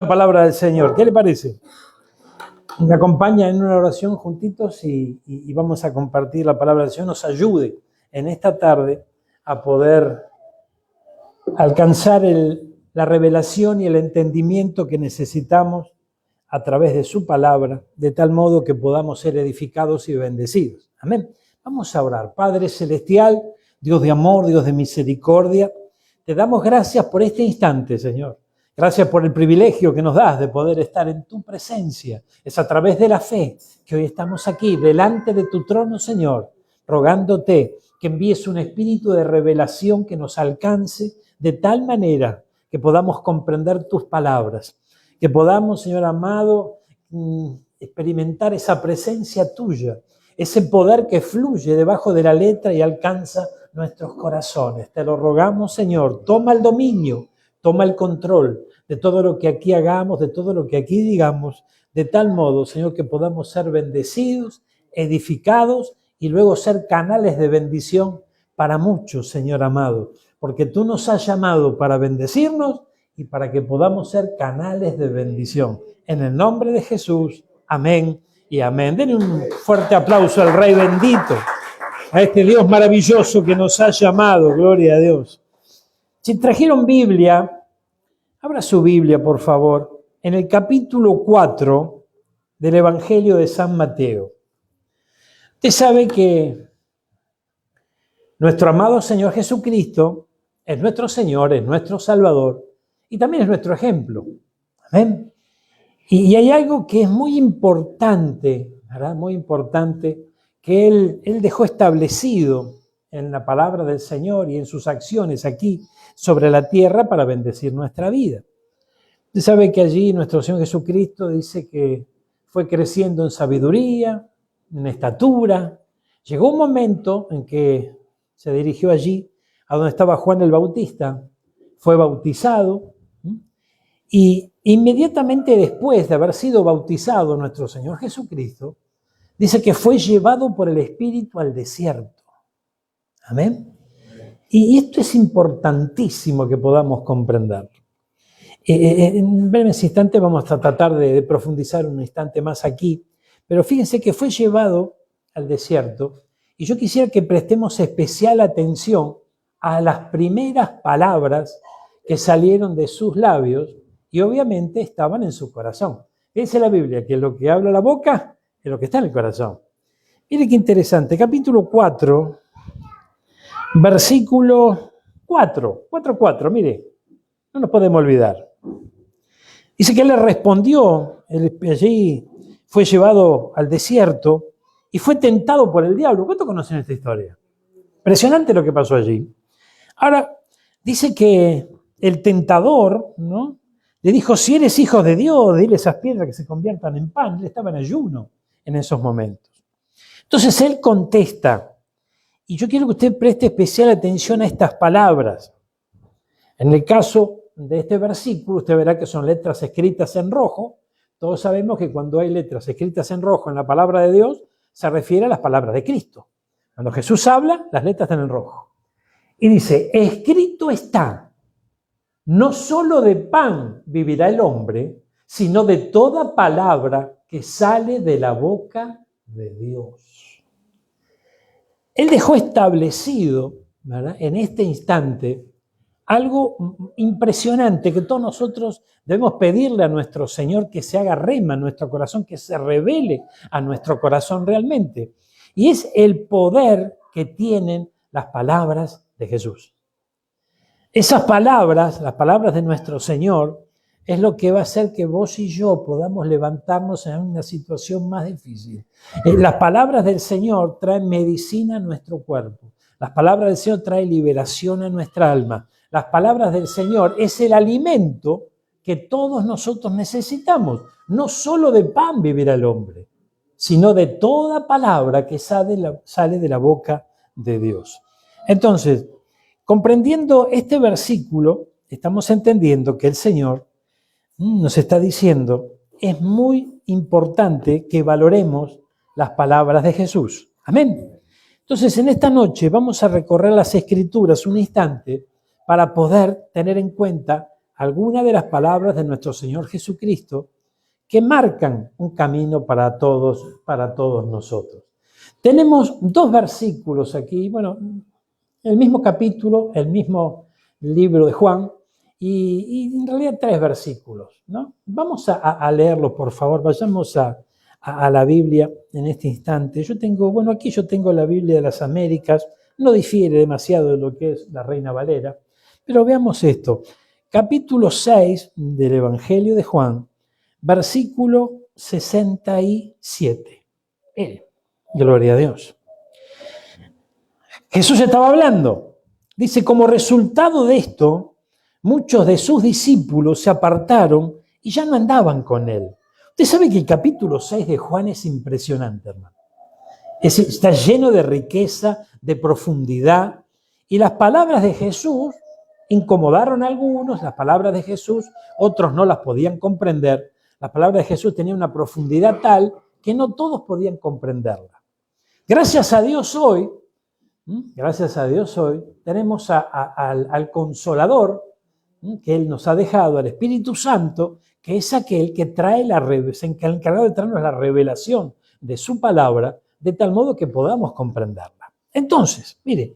La palabra del Señor. ¿Qué le parece? Me acompaña en una oración juntitos y vamos a compartir la palabra del Señor. Nos ayude en esta tarde a poder alcanzar la revelación y el entendimiento que necesitamos a través de su palabra, de tal modo que podamos ser edificados y bendecidos. Amén. Vamos a orar. Padre Celestial, Dios de amor, Dios de misericordia, te damos gracias por este instante, Señor. Gracias por el privilegio que nos das de poder estar en tu presencia. Es a través de la fe que hoy estamos aquí, delante de tu trono, Señor, rogándote que envíes un espíritu de revelación que nos alcance de tal manera que podamos comprender tus palabras, que podamos, Señor amado, experimentar esa presencia tuya, ese poder que fluye debajo de la letra y alcanza nuestros corazones. Te lo rogamos, Señor, toma el dominio, toma el control de todo lo que aquí hagamos, de todo lo que aquí digamos, de tal modo, Señor, que podamos ser bendecidos, edificados y luego ser canales de bendición para muchos, Señor amado, porque tú nos has llamado para bendecirnos y para que podamos ser canales de bendición. En el nombre de Jesús, amén y amén. Denle un fuerte aplauso al Rey bendito, a este Dios maravilloso que nos ha llamado, gloria a Dios. Si trajeron Biblia, abra su Biblia, por favor, en el capítulo 4 del Evangelio de San Mateo. Usted sabe que nuestro amado Señor Jesucristo es nuestro Señor, es nuestro Salvador y también es nuestro ejemplo. ¿Amén? Y hay algo que es muy importante, ¿verdad? Muy importante, que Él dejó establecido en la palabra del Señor y en sus acciones aquí sobre la tierra para bendecir nuestra vida. Usted sabe que allí nuestro Señor Jesucristo dice que fue creciendo en sabiduría, en estatura. Llegó un momento en que se dirigió allí a donde estaba Juan el Bautista, fue bautizado y inmediatamente después de haber sido bautizado nuestro Señor Jesucristo, dice que fue llevado por el Espíritu al desierto. Amén. Y esto es importantísimo que podamos comprender. En breves instantes vamos a tratar de profundizar un instante más aquí, pero fíjense que fue llevado al desierto y yo quisiera que prestemos especial atención a las primeras palabras que salieron de sus labios y obviamente estaban en su corazón. Dice la Biblia que lo que habla la boca es lo que está en el corazón. Mire qué interesante, capítulo 4, versículo 4, mire, no nos podemos olvidar. Dice que él le respondió, allí fue llevado al desierto y fue tentado por el diablo. ¿Cuántos conocen esta historia? Impresionante lo que pasó allí. Ahora, dice que el tentador, ¿no?, le dijo, si eres hijo de Dios, dile a esas piedras que se conviertan en pan. Él estaba en ayuno en esos momentos. Entonces él contesta, y yo quiero que usted preste especial atención a estas palabras. En el caso de este versículo, usted verá que son letras escritas en rojo. Todos sabemos que cuando hay letras escritas en rojo en la palabra de Dios, se refiere a las palabras de Cristo. Cuando Jesús habla, las letras están en rojo. Y dice, escrito está, no solo de pan vivirá el hombre, sino de toda palabra que sale de la boca de Dios. Él dejó establecido, ¿verdad?, en este instante algo impresionante que todos nosotros debemos pedirle a nuestro Señor que se haga rema en nuestro corazón, que se revele a nuestro corazón realmente. Y es el poder que tienen las palabras de Jesús. Esas palabras, las palabras de nuestro Señor, es lo que va a hacer que vos y yo podamos levantarnos en una situación más difícil. Las palabras del Señor traen medicina a nuestro cuerpo. Las palabras del Señor traen liberación a nuestra alma. Las palabras del Señor es el alimento que todos nosotros necesitamos. No solo de pan vivirá el hombre, sino de toda palabra que sale de la boca de Dios. Entonces, comprendiendo este versículo, estamos entendiendo que el Señor nos está diciendo, es muy importante que valoremos las palabras de Jesús. Amén. Entonces, en esta noche vamos a recorrer las Escrituras un instante para poder tener en cuenta algunas de las palabras de nuestro Señor Jesucristo que marcan un camino para todos nosotros. Tenemos dos versículos aquí, bueno, el mismo capítulo, el mismo libro de Juan, y en realidad tres versículos, ¿no? Vamos a leerlo, por favor, vayamos a la Biblia en este instante. Aquí yo tengo la Biblia de las Américas, no difiere demasiado de lo que es la Reina Valera, pero veamos esto. Capítulo 6 del Evangelio de Juan, versículo 67. Mire, gloria a Dios. Jesús estaba hablando. Dice, como resultado de esto, muchos de sus discípulos se apartaron y ya no andaban con él. Usted sabe que el capítulo 6 de Juan es impresionante, hermano. Está lleno de riqueza, de profundidad, y las palabras de Jesús incomodaron a algunos, las palabras de Jesús, otros no las podían comprender. Las palabras de Jesús tenían una profundidad tal que no todos podían comprenderla. Gracias a Dios hoy tenemos al Consolador que Él nos ha dejado, al Espíritu Santo, que es aquel que trae encargado de traernos la revelación de su palabra, de tal modo que podamos comprenderla. Entonces, mire,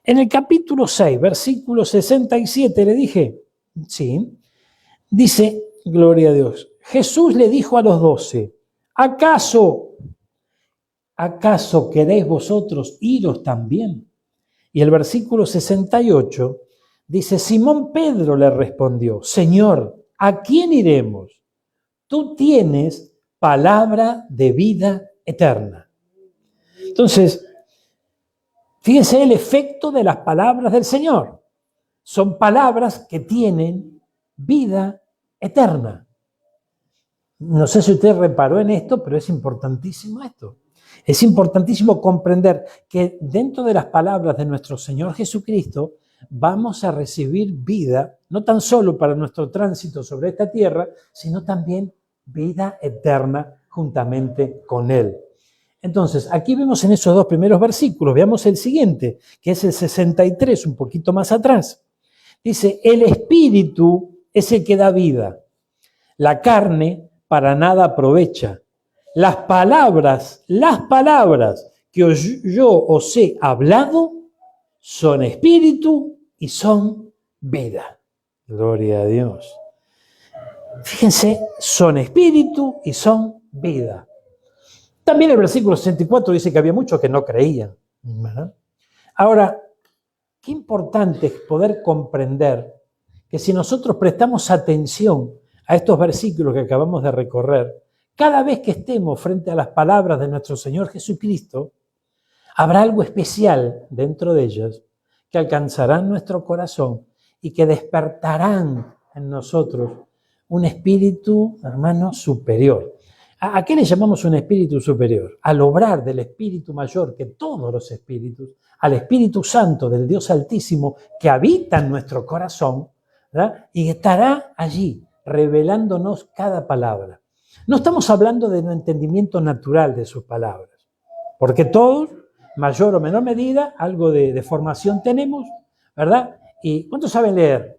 en el capítulo 6, versículo 67, le dije, sí, dice, gloria a Dios, Jesús le dijo a los 12, ¿acaso queréis vosotros iros también? Y el versículo 68 dice, Simón Pedro le respondió, Señor, ¿a quién iremos? Tú tienes palabra de vida eterna. Entonces, fíjense el efecto de las palabras del Señor. Son palabras que tienen vida eterna. No sé si usted reparó en esto, pero es importantísimo esto. Es importantísimo comprender que dentro de las palabras de nuestro Señor Jesucristo vamos a recibir vida, no tan solo para nuestro tránsito sobre esta tierra, sino también vida eterna juntamente con Él. Entonces, aquí vemos en esos dos primeros versículos, veamos el siguiente, que es el 63, un poquito más atrás. Dice, el Espíritu es el que da vida, la carne para nada aprovecha. Las palabras que yo os he hablado son espíritu y son vida. Gloria a Dios. Fíjense, son espíritu y son vida. También el versículo 64 dice que había muchos que no creían, ¿verdad? Ahora, qué importante es poder comprender que si nosotros prestamos atención a estos versículos que acabamos de recorrer, cada vez que estemos frente a las palabras de nuestro Señor Jesucristo, habrá algo especial dentro de ellas que alcanzarán nuestro corazón y que despertarán en nosotros un espíritu, hermano, superior. ¿A qué le llamamos un espíritu superior? Al obrar del espíritu mayor que todos los espíritus, al Espíritu Santo del Dios Altísimo que habita en nuestro corazón, ¿verdad? Y estará allí revelándonos cada palabra. No estamos hablando de un entendimiento natural de sus palabras, porque todos, mayor o menor medida, algo de formación tenemos, ¿verdad? ¿Y cuántos saben leer?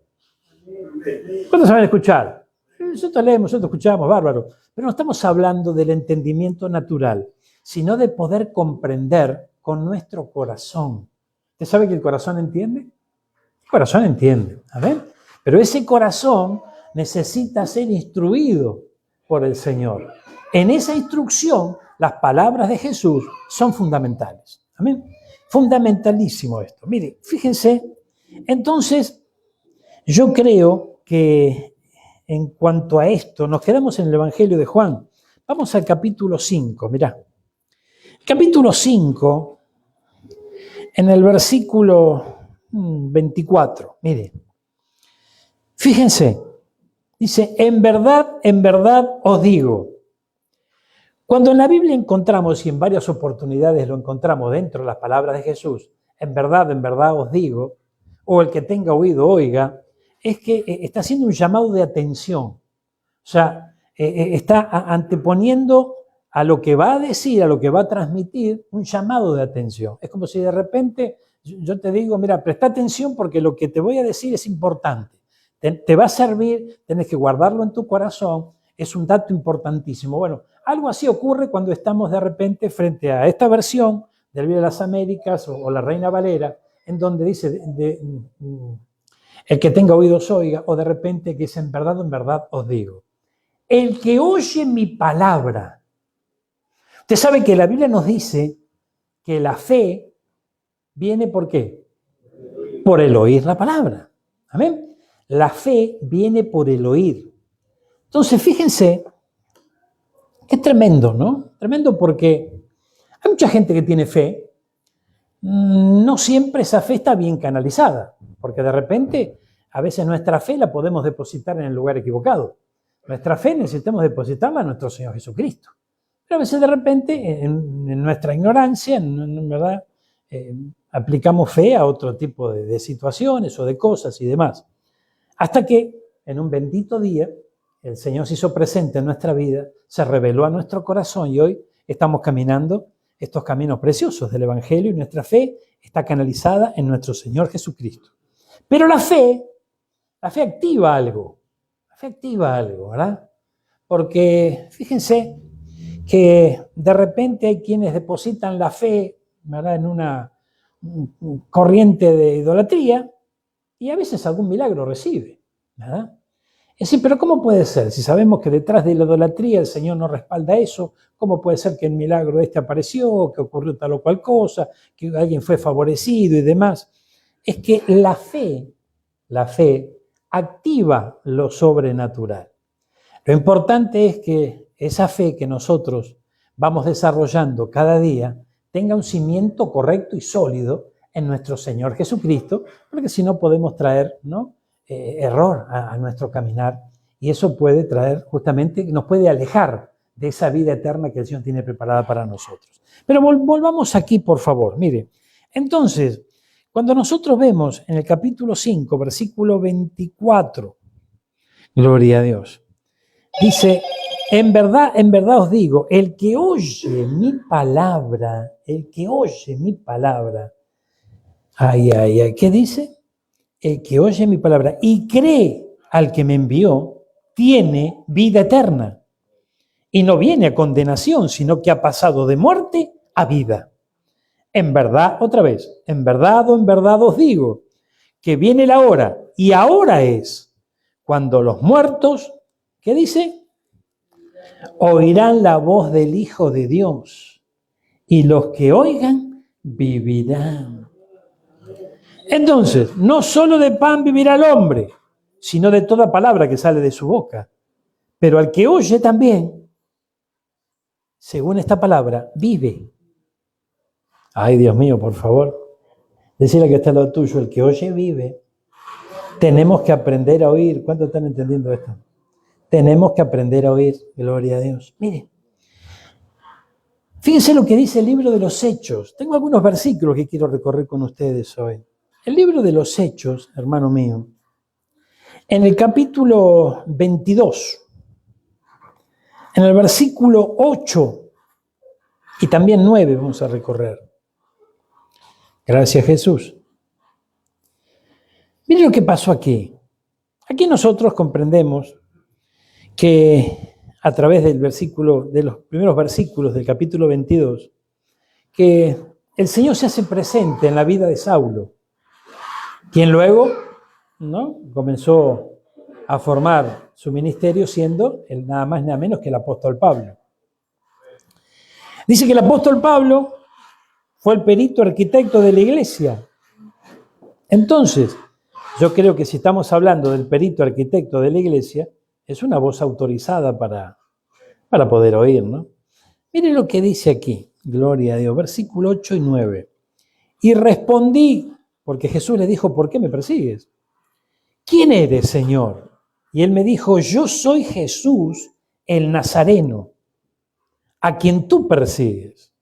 ¿Cuántos saben escuchar? Nosotros leemos, nosotros escuchamos, bárbaro. Pero no estamos hablando del entendimiento natural, sino de poder comprender con nuestro corazón. ¿Usted sabe que el corazón entiende? El corazón entiende, ¿amén? Pero ese corazón necesita ser instruido por el Señor. En esa instrucción, las palabras de Jesús son fundamentales. ¿Amén? Fundamentalísimo esto. Mire, fíjense, entonces, yo creo que en cuanto a esto, nos quedamos en el Evangelio de Juan. Vamos al capítulo 5, mirá. Capítulo 5, en el versículo 24, mire. Fíjense, dice, en verdad os digo. Cuando en la Biblia encontramos, y en varias oportunidades lo encontramos dentro de las palabras de Jesús, en verdad os digo, o el que tenga oído oiga, es que está haciendo un llamado de atención. O sea, está anteponiendo a lo que va a decir, a lo que va a transmitir, un llamado de atención. Es como si de repente yo te digo, mira, presta atención porque lo que te voy a decir es importante. te va a servir, tenés que guardarlo en tu corazón, es un dato importantísimo. Bueno, algo así ocurre cuando estamos de repente frente a esta versión del Biblia de las Américas o la Reina Valera, en donde dice, el que tenga oídos oiga, o de repente que dice, en verdad os digo. El que oye mi palabra. Usted sabe que la Biblia nos dice que la fe viene ¿por qué? Por el oír la palabra. Amén. La fe viene por el oír. Entonces, fíjense, que es tremendo, ¿no? Tremendo porque hay mucha gente que tiene fe, no siempre esa fe está bien canalizada, porque de repente a veces nuestra fe la podemos depositar en el lugar equivocado. Nuestra fe necesitamos depositarla en nuestro Señor Jesucristo. Pero a veces de repente, en nuestra ignorancia, en verdad, aplicamos fe a otro tipo de situaciones o de cosas y demás. Hasta que en un bendito día el Señor se hizo presente en nuestra vida, se reveló a nuestro corazón y hoy estamos caminando estos caminos preciosos del Evangelio y nuestra fe está canalizada en nuestro Señor Jesucristo. Pero la fe activa algo. La fe activa algo, ¿verdad? Porque fíjense que de repente hay quienes depositan la fe, ¿verdad?, en una corriente de idolatría y a veces algún milagro recibe, ¿verdad? Es decir, pero ¿cómo puede ser? Si sabemos que detrás de la idolatría el Señor no respalda eso, ¿cómo puede ser que el milagro apareció, que ocurrió tal o cual cosa, que alguien fue favorecido y demás? Es que la fe activa lo sobrenatural. Lo importante es que esa fe que nosotros vamos desarrollando cada día tenga un cimiento correcto y sólido en nuestro Señor Jesucristo, porque si no podemos traer, ¿no?, error a nuestro caminar y eso puede traer justamente, nos puede alejar de esa vida eterna que el Señor tiene preparada para nosotros. Pero volvamos aquí, por favor. Mire, entonces, cuando nosotros vemos en el capítulo 5, versículo 24, gloria a Dios, dice, en verdad os digo, el que oye mi palabra, ¿qué dice? El que oye mi palabra y cree al que me envió, tiene vida eterna. Y no viene a condenación, sino que ha pasado de muerte a vida. En verdad, otra vez, en verdad os digo, que viene la hora, y ahora es, cuando los muertos, ¿qué dice? Oirán la voz del Hijo de Dios, y los que oigan vivirán. Entonces, no solo de pan vivirá el hombre, sino de toda palabra que sale de su boca. Pero al que oye también, según esta palabra, vive. Ay, Dios mío, por favor. Decirle que está al lado tuyo, el que oye vive. Tenemos que aprender a oír. ¿Cuántos están entendiendo esto? Tenemos que aprender a oír. Gloria a Dios. Mire, fíjense lo que dice el libro de los Hechos. Tengo algunos versículos que quiero recorrer con ustedes hoy. El libro de los Hechos, hermano mío, en el capítulo 22, en el versículo 8 y también 9 vamos a recorrer. Gracias, Jesús. Miren lo que pasó aquí. Aquí nosotros comprendemos que a través de los primeros versículos del capítulo 22, que el Señor se hace presente en la vida de Saulo, quien luego, ¿no?, comenzó a formar su ministerio siendo nada más nada menos que el apóstol Pablo. Dice que el apóstol Pablo fue el perito arquitecto de la iglesia. Entonces, yo creo que si estamos hablando del perito arquitecto de la iglesia, es una voz autorizada para poder oír, ¿no? Miren lo que dice aquí, gloria a Dios, versículo 8 y 9. Y respondí, porque Jesús le dijo, ¿por qué me persigues? ¿Quién eres, Señor? Y él me dijo, yo soy Jesús, el Nazareno, a quien tú persigues.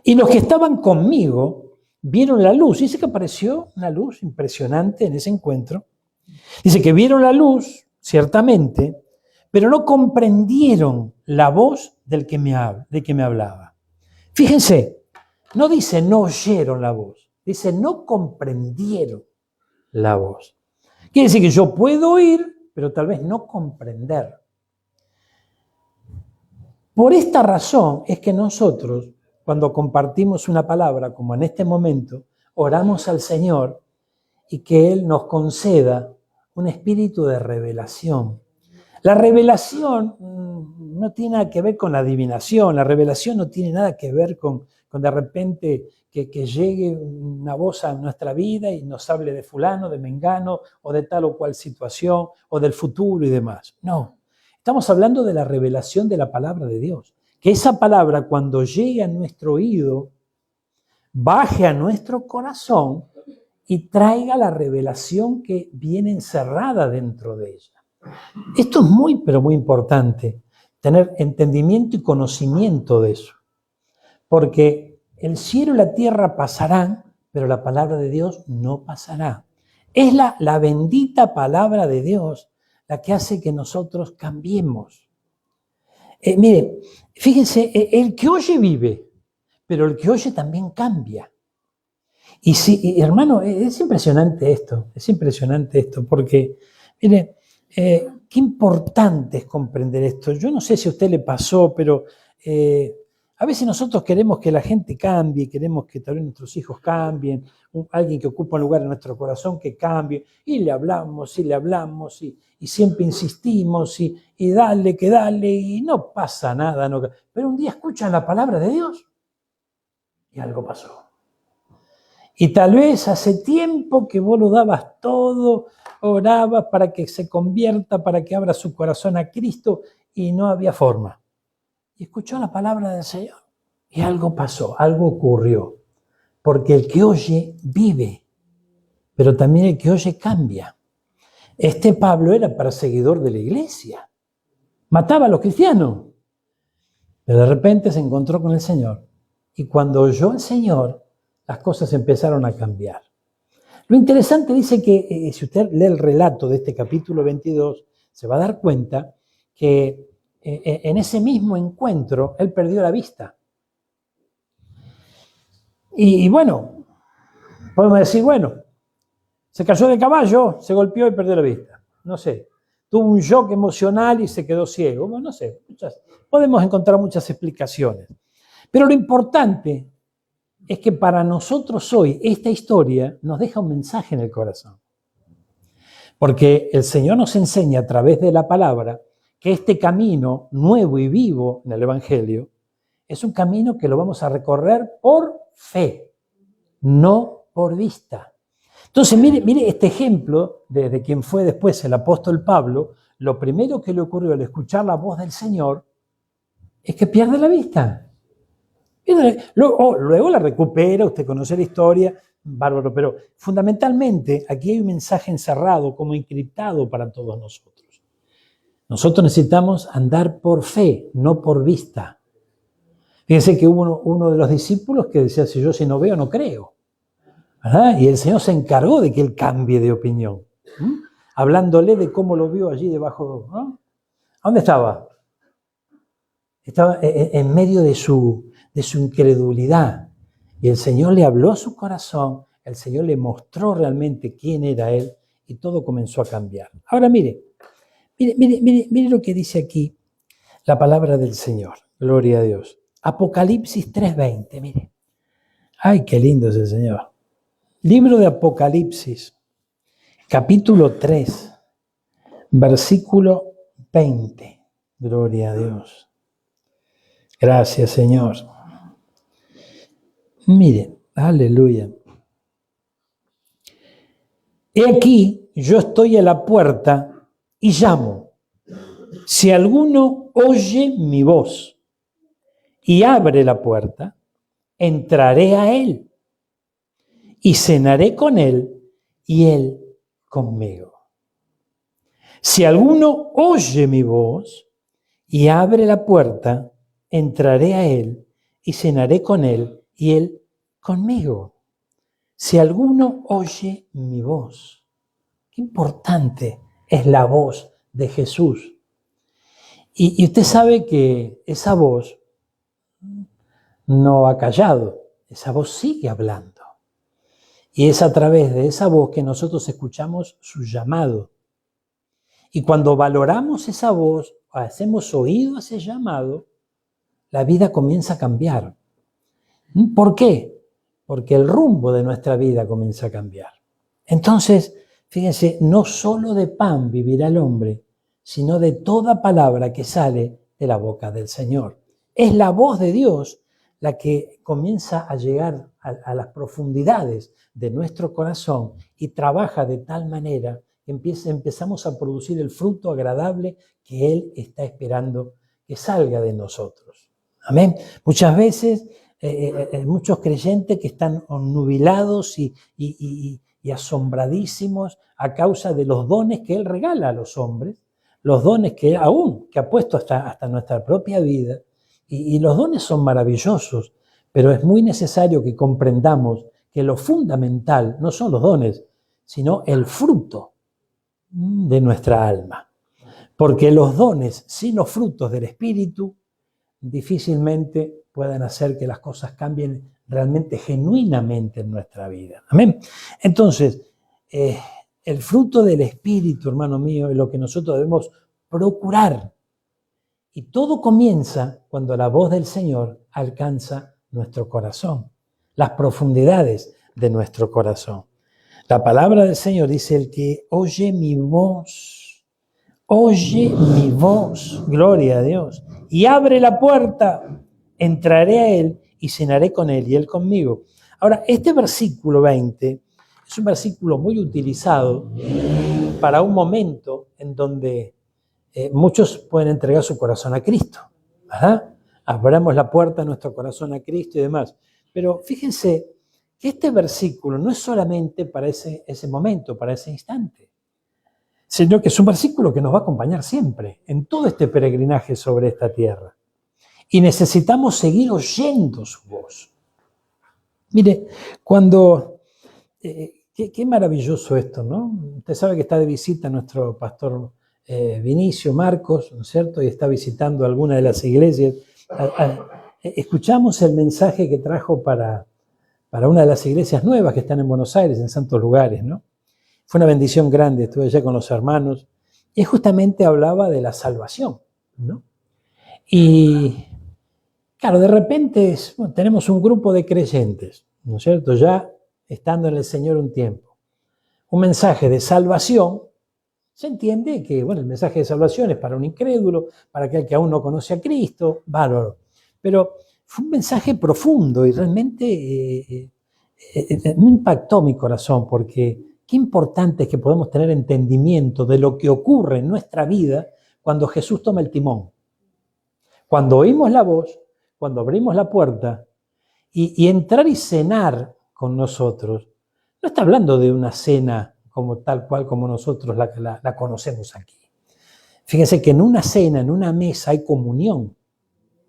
Y los que estaban conmigo vieron la luz. Dice que apareció una luz impresionante en ese encuentro. Dice que vieron la luz, ciertamente, pero no comprendieron la voz de que me hablaba. Fíjense, no dice no oyeron la voz, dice no comprendieron la voz. Quiere decir que yo puedo oír, pero tal vez no comprender. Por esta razón es que nosotros, cuando compartimos una palabra, como en este momento, oramos al Señor y que Él nos conceda un espíritu de revelación. La revelación no tiene nada que ver con la adivinación, la revelación no tiene nada que ver con de repente que llegue una voz a nuestra vida y nos hable de fulano, de mengano, o de tal o cual situación, o del futuro y demás. No, estamos hablando de la revelación de la palabra de Dios. Que esa palabra, cuando llegue a nuestro oído, baje a nuestro corazón y traiga la revelación que viene encerrada dentro de ella. Esto es muy, pero muy importante, tener entendimiento y conocimiento de eso. Porque el cielo y la tierra pasarán, pero la palabra de Dios no pasará. Es la bendita palabra de Dios la que hace que nosotros cambiemos. Mire, fíjense, el que oye vive, pero el que oye también cambia. Y sí, hermano, es impresionante esto, porque, mire, qué importante es comprender esto. Yo no sé si a usted le pasó, pero a veces nosotros queremos que la gente cambie, queremos que tal vez nuestros hijos cambien, alguien que ocupa un lugar en nuestro corazón que cambie, y le hablamos, y siempre insistimos, y dale, y no pasa nada. No. Pero un día escuchan la palabra de Dios y algo pasó. Y tal vez hace tiempo que vos lo dabas todo, orabas para que se convierta, para que abra su corazón a Cristo, y no había forma. Y escuchó la palabra del Señor y algo pasó, algo ocurrió. Porque el que oye vive, pero también el que oye cambia. Este Pablo era perseguidor de la iglesia, mataba a los cristianos, pero de repente se encontró con el Señor. Y cuando oyó al Señor, las cosas empezaron a cambiar. Lo interesante dice que si usted lee el relato de este capítulo 22, se va a dar cuenta que en ese mismo encuentro él perdió la vista. Y bueno, podemos decir, bueno, se cayó del caballo, se golpeó y perdió la vista. No sé, tuvo un shock emocional y se quedó ciego. Bueno, no sé, podemos encontrar muchas explicaciones. Pero lo importante es que para nosotros hoy esta historia nos deja un mensaje en el corazón. Porque el Señor nos enseña a través de la palabra que este camino nuevo y vivo en el Evangelio es un camino que lo vamos a recorrer por fe, no por vista. Entonces, mire este ejemplo de quien fue después el apóstol Pablo. Lo primero que le ocurrió al escuchar la voz del Señor es que pierde la vista. Luego la recupera, usted conoce la historia, bárbaro, pero fundamentalmente aquí hay un mensaje encerrado, como encriptado para todos nosotros. Nosotros necesitamos andar por fe, no por vista. Fíjense que hubo uno de los discípulos que decía, si no veo, no creo. ¿Verdad? Y el Señor se encargó de que él cambie de opinión, hablándole de cómo lo vio allí debajo. ¿No? ¿A dónde estaba? Estaba en medio de su incredulidad. Y el Señor le habló a su corazón, el Señor le mostró realmente quién era él y todo comenzó a cambiar. Ahora mire lo que dice aquí la palabra del Señor. Gloria a Dios. Apocalipsis 3:20, mire. Ay, qué lindo es el Señor. Libro de Apocalipsis, capítulo 3, versículo 20. Gloria a Dios. Gracias, Señor. Mire, aleluya. He aquí, yo estoy a la puerta y llamo. Si alguno oye mi voz y abre la puerta, entraré a él y cenaré con él y él conmigo. Si alguno oye mi voz y abre la puerta, entraré a él y cenaré con él y él conmigo. Si alguno oye mi voz. Qué importante es la voz de Jesús. Y usted sabe que esa voz no ha callado, esa voz sigue hablando. Y es a través de esa voz que nosotros escuchamos su llamado. Y cuando valoramos esa voz, hacemos oído a ese llamado, la vida comienza a cambiar. ¿Por qué? Porque el rumbo de nuestra vida comienza a cambiar. Entonces, fíjense, no solo de pan vivirá el hombre, sino de toda palabra que sale de la boca del Señor. Es la voz de Dios la que comienza a llegar a las profundidades de nuestro corazón y trabaja de tal manera que empezamos a producir el fruto agradable que Él está esperando que salga de nosotros. Amén. Muchas veces, muchos creyentes que están nubilados y asombradísimos a causa de los dones que Él regala a los hombres, los dones que ha puesto hasta nuestra propia vida, y los dones son maravillosos, pero es muy necesario que comprendamos que lo fundamental no son los dones, sino el fruto de nuestra alma. Porque los dones sin los frutos del Espíritu difícilmente pueden hacer que las cosas cambien realmente, genuinamente en nuestra vida. Amén. Entonces, el fruto del Espíritu, hermano mío, es lo que nosotros debemos procurar. Y todo comienza cuando la voz del Señor alcanza nuestro corazón, las profundidades de nuestro corazón. La palabra del Señor dice: el que oye mi voz, gloria a Dios, y abre la puerta, entraré a Él y cenaré con Él y Él conmigo. Ahora, este versículo 20 es un versículo muy utilizado para un momento en donde muchos pueden entregar su corazón a Cristo, ¿verdad? Abramos la puerta de nuestro corazón a Cristo y demás. Pero fíjense que este versículo no es solamente para ese momento, para ese instante, sino que es un versículo que nos va a acompañar siempre, en todo este peregrinaje sobre esta tierra. Y necesitamos seguir oyendo su voz. Mire, qué maravilloso esto, ¿no? Usted sabe que está de visita nuestro pastor Vinicio Marcos, ¿no es cierto? Y está visitando alguna de las iglesias. Escuchamos el mensaje que trajo para una de las iglesias nuevas que están en Buenos Aires, en santos lugares, ¿no? Fue una bendición grande, estuve allá con los hermanos, y justamente hablaba de la salvación, ¿no? Y claro, de repente tenemos un grupo de creyentes, ¿no es cierto? Ya estando en el Señor un tiempo. Un mensaje de salvación. Se entiende que, bueno, el mensaje de salvación es para un incrédulo, para aquel que aún no conoce a Cristo, bárbaro. Pero fue un mensaje profundo y realmente me impactó mi corazón, porque qué importante es que podamos tener entendimiento de lo que ocurre en nuestra vida cuando Jesús toma el timón. Cuando oímos la voz, cuando abrimos la puerta y entrar y cenar con nosotros, no está hablando de una cena como tal cual como nosotros la conocemos aquí. Fíjense que en una cena, en una mesa, hay comunión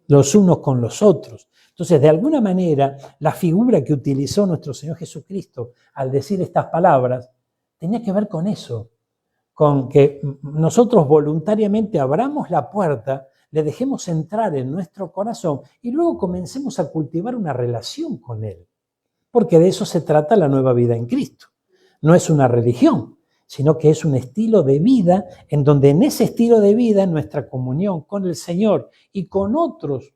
los unos con los otros. Entonces, de alguna manera, la figura que utilizó nuestro Señor Jesucristo al decir estas palabras tenía que ver con eso, con que nosotros voluntariamente abramos la puerta, le dejemos entrar en nuestro corazón y luego comencemos a cultivar una relación con Él. Porque de eso se trata la nueva vida en Cristo. No es una religión, sino que es un estilo de vida en donde en ese estilo de vida, en nuestra comunión con el Señor y con otros,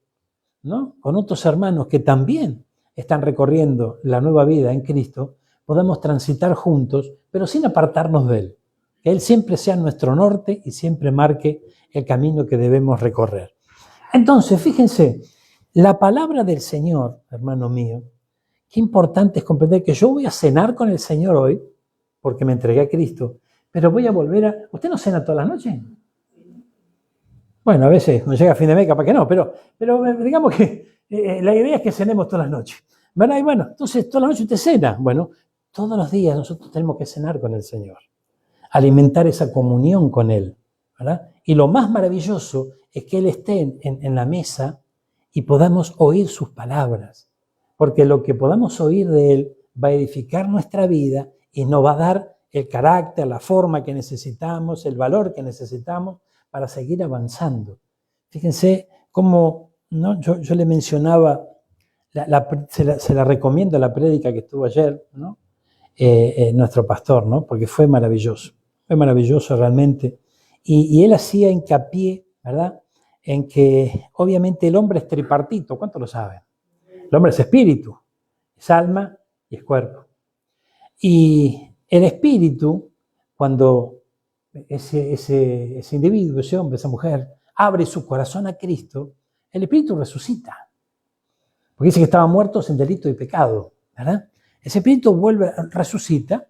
¿no? Con otros hermanos que también están recorriendo la nueva vida en Cristo, podamos transitar juntos, pero sin apartarnos de Él. Que Él siempre sea nuestro norte y siempre marque el camino que debemos recorrer. Entonces, fíjense, la palabra del Señor, hermano mío, qué importante es comprender que yo voy a cenar con el Señor hoy, porque me entregué a Cristo, pero voy a volver a... ¿Usted no cena todas las noches? Bueno, a veces no llega a fin de mes, capaz que no, pero digamos que la idea es que cenemos todas las noches. ¿Verdad? Y bueno, entonces todas las noches usted cena. Bueno, todos los días nosotros tenemos que cenar con el Señor, alimentar esa comunión con Él, ¿verdad? Y lo más maravilloso es que Él esté en la mesa y podamos oír sus palabras, porque lo que podamos oír de Él va a edificar nuestra vida y nos va a dar el carácter, la forma que necesitamos, el valor que necesitamos para seguir avanzando. Fíjense cómo, ¿no? Yo le mencionaba, se la recomiendo la prédica que estuvo ayer, ¿no? nuestro pastor, ¿no? Porque fue maravilloso realmente. Y él hacía hincapié, ¿verdad?, en que obviamente el hombre es tripartito, ¿cuánto lo saben? El hombre es espíritu, es alma y es cuerpo. Y el espíritu, cuando ese individuo, ese hombre, esa mujer, abre su corazón a Cristo, el espíritu resucita. Porque dice que estaban muertos en delito y pecado, ¿verdad? Ese espíritu resucita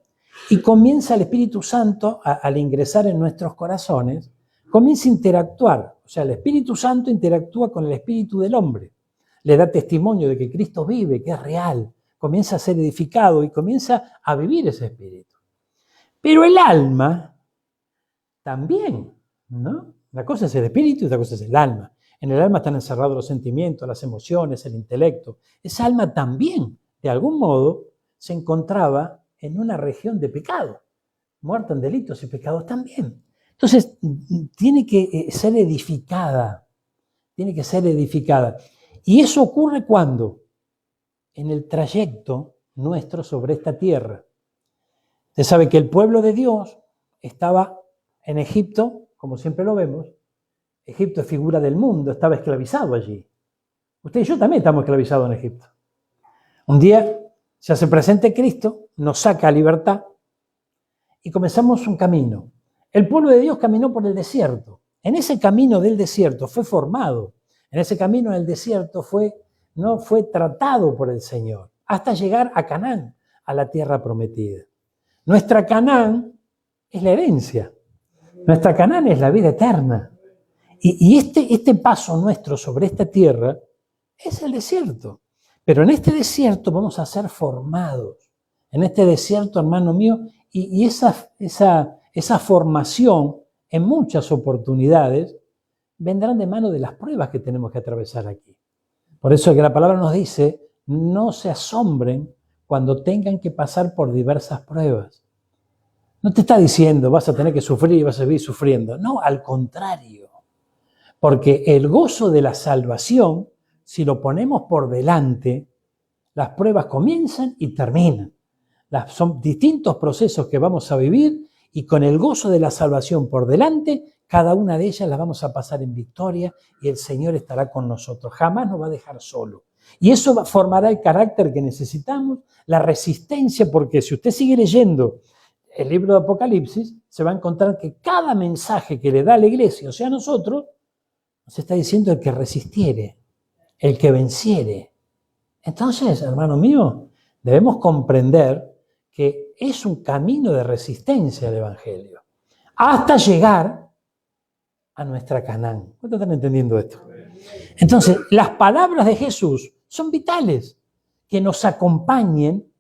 y comienza el Espíritu Santo, al ingresar en nuestros corazones, comienza a interactuar. O sea, el Espíritu Santo interactúa con el espíritu del hombre. Le da testimonio de que Cristo vive, que es real. Comienza a ser edificado y comienza a vivir ese espíritu. Pero el alma también, ¿no? Una cosa es el espíritu y otra cosa es el alma. En el alma están encerrados los sentimientos, las emociones, el intelecto. Esa alma también, de algún modo, se encontraba en una región de pecado, muerta en delitos y pecados también. Entonces, tiene que ser edificada, Y eso ocurre ¿cuándo? En el trayecto nuestro sobre esta tierra. Usted sabe que el pueblo de Dios estaba en Egipto, como siempre lo vemos. Egipto es figura del mundo, estaba esclavizado allí. Usted y yo también estamos esclavizados en Egipto. Un día se hace presente Cristo, nos saca a libertad y comenzamos un camino. El pueblo de Dios caminó por el desierto. En ese camino del desierto fue formado. En ese camino del desierto fue tratado por el Señor hasta llegar a Canaán, a la tierra prometida. Nuestra Canaán es la herencia. Nuestra Canaán es la vida eterna. Y este paso nuestro sobre esta tierra es el desierto. Pero en este desierto vamos a ser formados. En este desierto, hermano mío, y esa formación en muchas oportunidades vendrán de mano de las pruebas que tenemos que atravesar aquí. Por eso es que la palabra nos dice, no se asombren cuando tengan que pasar por diversas pruebas. No te está diciendo vas a tener que sufrir y vas a seguir sufriendo. No, al contrario. Porque el gozo de la salvación, si lo ponemos por delante, las pruebas comienzan y terminan. Son distintos procesos que vamos a vivir y con el gozo de la salvación por delante, cada una de ellas las vamos a pasar en victoria y el Señor estará con nosotros. Jamás nos va a dejar solo. Y eso formará el carácter que necesitamos, la resistencia, porque si usted sigue leyendo el libro de Apocalipsis, se va a encontrar que cada mensaje que le da a la iglesia, o sea, a nosotros, nos está diciendo el que resistiere, el que venciere. Entonces, hermano mío, debemos comprender que es un camino de resistencia el Evangelio, hasta llegar a nuestra Canaán. ¿Cuántos están entendiendo esto? Entonces, las palabras de Jesús son vitales, que nos acompañen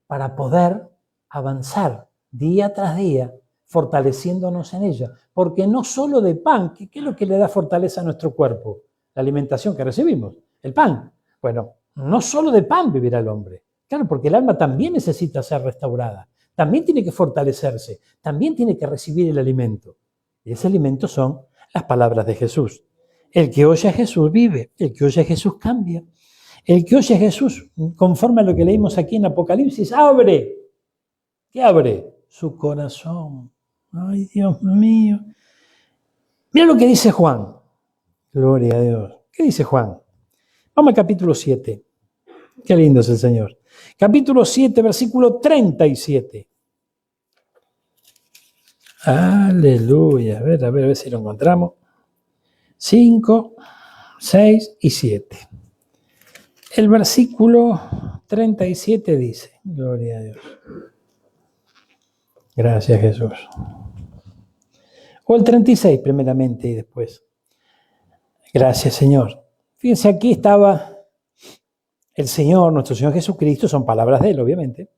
para poder avanzar día tras día, fortaleciéndonos en ella. Porque no solo de pan, ¿qué es lo que le da fortaleza a nuestro cuerpo? La alimentación que recibimos, el pan. Bueno, no solo de pan vivirá el hombre. Claro, porque el alma también necesita ser restaurada, también tiene que fortalecerse, también tiene que recibir el alimento. Y ese alimento son las palabras de Jesús. El que oye a Jesús vive, el que oye a Jesús cambia. El que oye a Jesús, conforme a lo que leímos aquí en Apocalipsis, abre. ¿Qué abre? Su corazón. Ay, Dios mío. Mira lo que dice Juan. Gloria a Dios. ¿Qué dice Juan? Vamos al capítulo 7. Qué lindo es el Señor. Capítulo 7, versículo 37. Aleluya. A ver si lo encontramos. 5, 6 y 7. El versículo 37 dice, gloria a Dios. Gracias, Jesús. O el 36 primeramente y después. Gracias, Señor. Fíjense, aquí estaba el Señor, nuestro Señor Jesucristo, son palabras de Él, obviamente.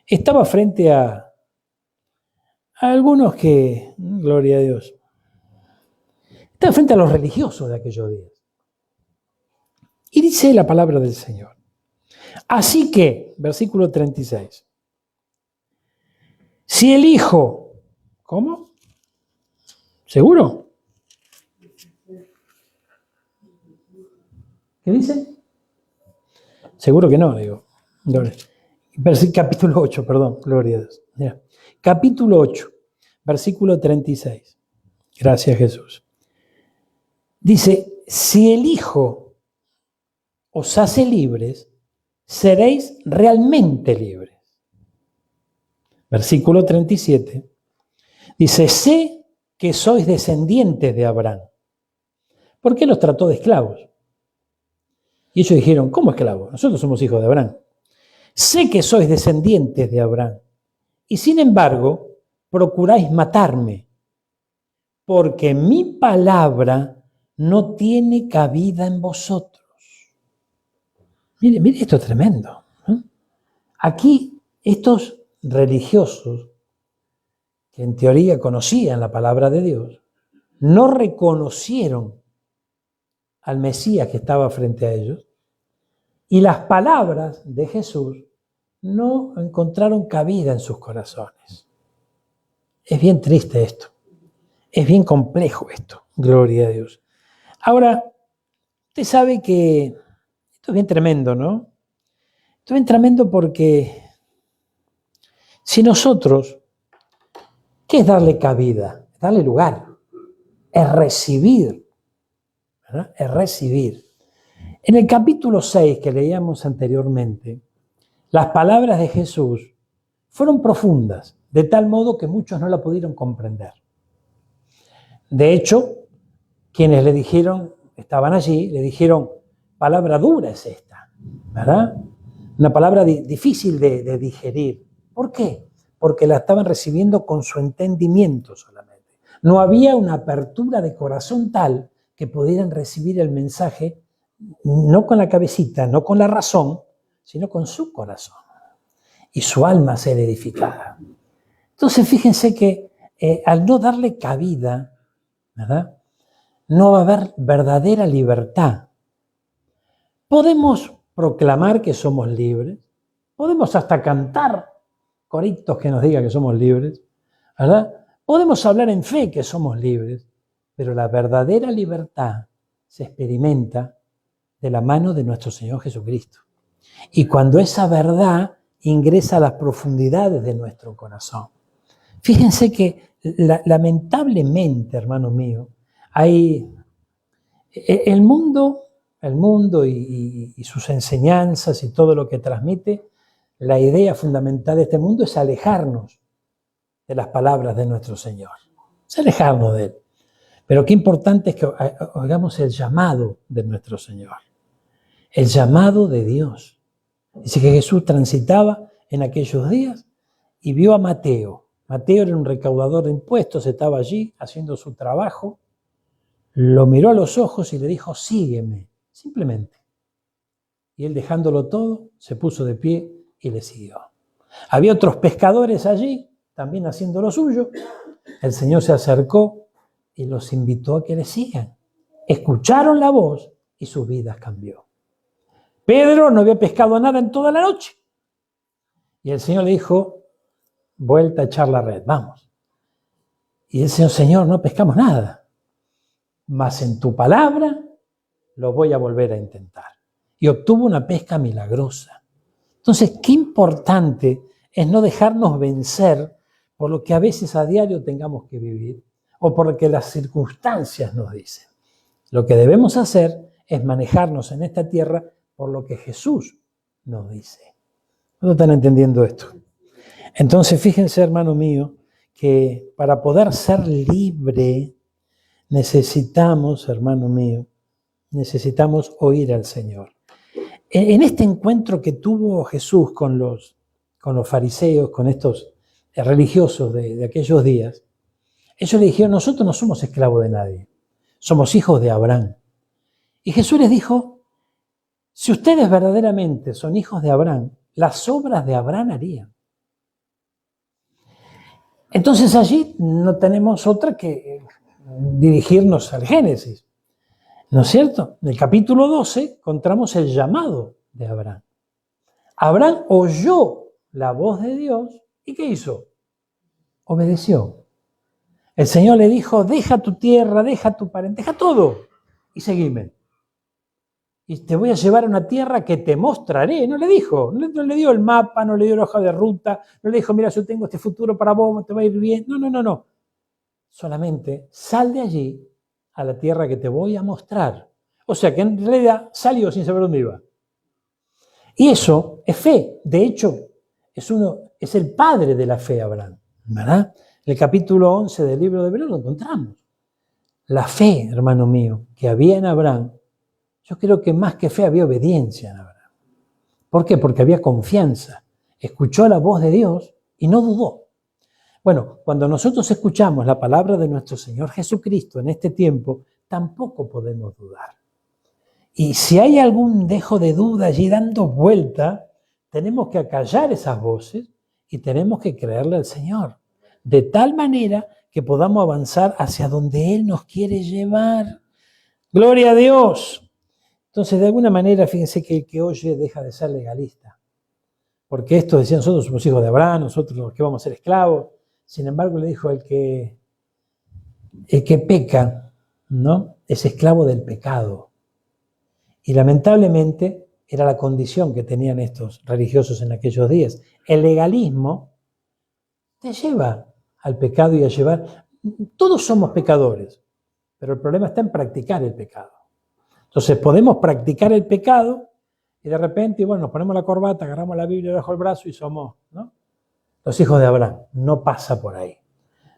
Estaba frente a algunos que, gloria a Dios, estaba frente a los religiosos de aquellos días. Y dice la palabra del Señor. Así que, versículo 36, si el Hijo, ¿cómo? ¿Seguro? ¿Qué dice? Seguro que no, digo. Capítulo 8, perdón, gloria a Dios. Mira. Capítulo 8, versículo 36. Gracias, Jesús. Dice, si el Hijo os hace libres, seréis realmente libres. Versículo 37. Dice, sé que sois descendientes de Abraham. ¿Por qué los trató de esclavos? Y ellos dijeron, ¿cómo esclavos? Nosotros somos hijos de Abraham. Sé que sois descendientes de Abraham. Y sin embargo, procuráis matarme, porque mi palabra no tiene cabida en vosotros. Mire, esto es tremendo. Aquí estos religiosos, que en teoría conocían la palabra de Dios, no reconocieron al Mesías que estaba frente a ellos, y las palabras de Jesús no encontraron cabida en sus corazones. Es bien triste esto. Es bien complejo esto. Gloria a Dios. Ahora, usted sabe que esto es bien tremendo, ¿no? Esto es bien tremendo porque si nosotros, ¿qué es darle cabida? Es darle lugar. Es recibir. ¿Verdad? Es recibir. En el capítulo 6 que leíamos anteriormente, las palabras de Jesús fueron profundas, de tal modo que muchos no la pudieron comprender. De hecho, quienes le dijeron, estaban allí, le dijeron, palabra dura es esta, ¿verdad? Una palabra difícil de digerir. ¿Por qué? Porque la estaban recibiendo con su entendimiento solamente. No había una apertura de corazón tal que pudieran recibir el mensaje no con la cabecita, no con la razón, sino con su corazón. Y su alma ser edificada. Entonces, fíjense que al no darle cabida, ¿verdad?, no va a haber verdadera libertad. Podemos proclamar que somos libres, podemos hasta cantar coritos que nos digan que somos libres, ¿verdad? Podemos hablar en fe que somos libres, pero la verdadera libertad se experimenta de la mano de nuestro Señor Jesucristo. Y cuando esa verdad ingresa a las profundidades de nuestro corazón. Fíjense que lamentablemente, hermano mío, hay el mundo y sus enseñanzas y todo lo que transmite, la idea fundamental de este mundo es alejarnos de las palabras de nuestro Señor, es alejarnos de Él. Pero qué importante es que oigamos el llamado de nuestro Señor, el llamado de Dios. Dice que Jesús transitaba en aquellos días y vio a Mateo. Mateo era un recaudador de impuestos, estaba allí haciendo su trabajo. Lo miró a los ojos y le dijo, sígueme, simplemente. Y él, dejándolo todo, se puso de pie y le siguió. Había otros pescadores allí, también haciendo lo suyo. El Señor se acercó y los invitó a que le sigan. Escucharon la voz y sus vidas cambió. Pedro no había pescado nada en toda la noche. Y el Señor le dijo, vuelta a echar la red, vamos. Y el Señor, no pescamos nada. Mas en tu palabra lo voy a volver a intentar. Y obtuvo una pesca milagrosa. Entonces, qué importante es no dejarnos vencer por lo que a veces a diario tengamos que vivir o por lo que las circunstancias nos dicen. Lo que debemos hacer es manejarnos en esta tierra por lo que Jesús nos dice. ¿No están entendiendo esto? Entonces, fíjense, hermano mío, que para poder ser libre necesitamos, hermano mío, necesitamos oír al Señor. En este encuentro que tuvo Jesús con los fariseos, con estos religiosos de aquellos días, ellos le dijeron, nosotros no somos esclavos de nadie, somos hijos de Abraham. Y Jesús les dijo, si ustedes verdaderamente son hijos de Abraham, las obras de Abraham harían. Entonces allí no tenemos otra que dirigirnos al Génesis, ¿no es cierto? En el capítulo 12 encontramos el llamado de Abraham. Abraham oyó la voz de Dios y ¿qué hizo? Obedeció. El Señor le dijo, deja tu tierra, deja tu parentela, deja todo y seguime. y te voy a llevar a una tierra que te mostraré. No le dijo, no le dio el mapa, no le dio la hoja de ruta, no le dijo, mira, yo tengo este futuro para vos, te va a ir bien. No. Solamente sal de allí a la tierra que te voy a mostrar. O sea que en realidad salió sin saber dónde iba. Y eso es fe. De hecho, es el padre de la fe, Abraham, ¿verdad? En el capítulo 11 del libro de Hebreos lo encontramos. La fe, hermano mío, que había en Abraham, yo creo que más que fe había obediencia en Abraham. ¿Por qué? Porque había confianza. Escuchó la voz de Dios y no dudó. Bueno, cuando nosotros escuchamos la palabra de nuestro Señor Jesucristo en este tiempo, tampoco podemos dudar. Y si hay algún dejo de duda allí dando vuelta, tenemos que acallar esas voces y tenemos que creerle al Señor, de tal manera que podamos avanzar hacia donde Él nos quiere llevar. ¡Gloria a Dios! Entonces, de alguna manera, fíjense que el que oye deja de ser legalista. Porque esto decían, nosotros somos hijos de Abraham, nosotros los que vamos a ser esclavos. Sin embargo, le dijo, el que peca, ¿no?, es esclavo del pecado. Y lamentablemente era la condición que tenían estos religiosos en aquellos días. El legalismo te lleva al pecado y a llevar... Todos somos pecadores, pero el problema está en practicar el pecado. Entonces podemos practicar el pecado y de repente, bueno, nos ponemos la corbata, agarramos la Biblia bajo el brazo y somos, ¿no?, los hijos de Abraham. No pasa por ahí.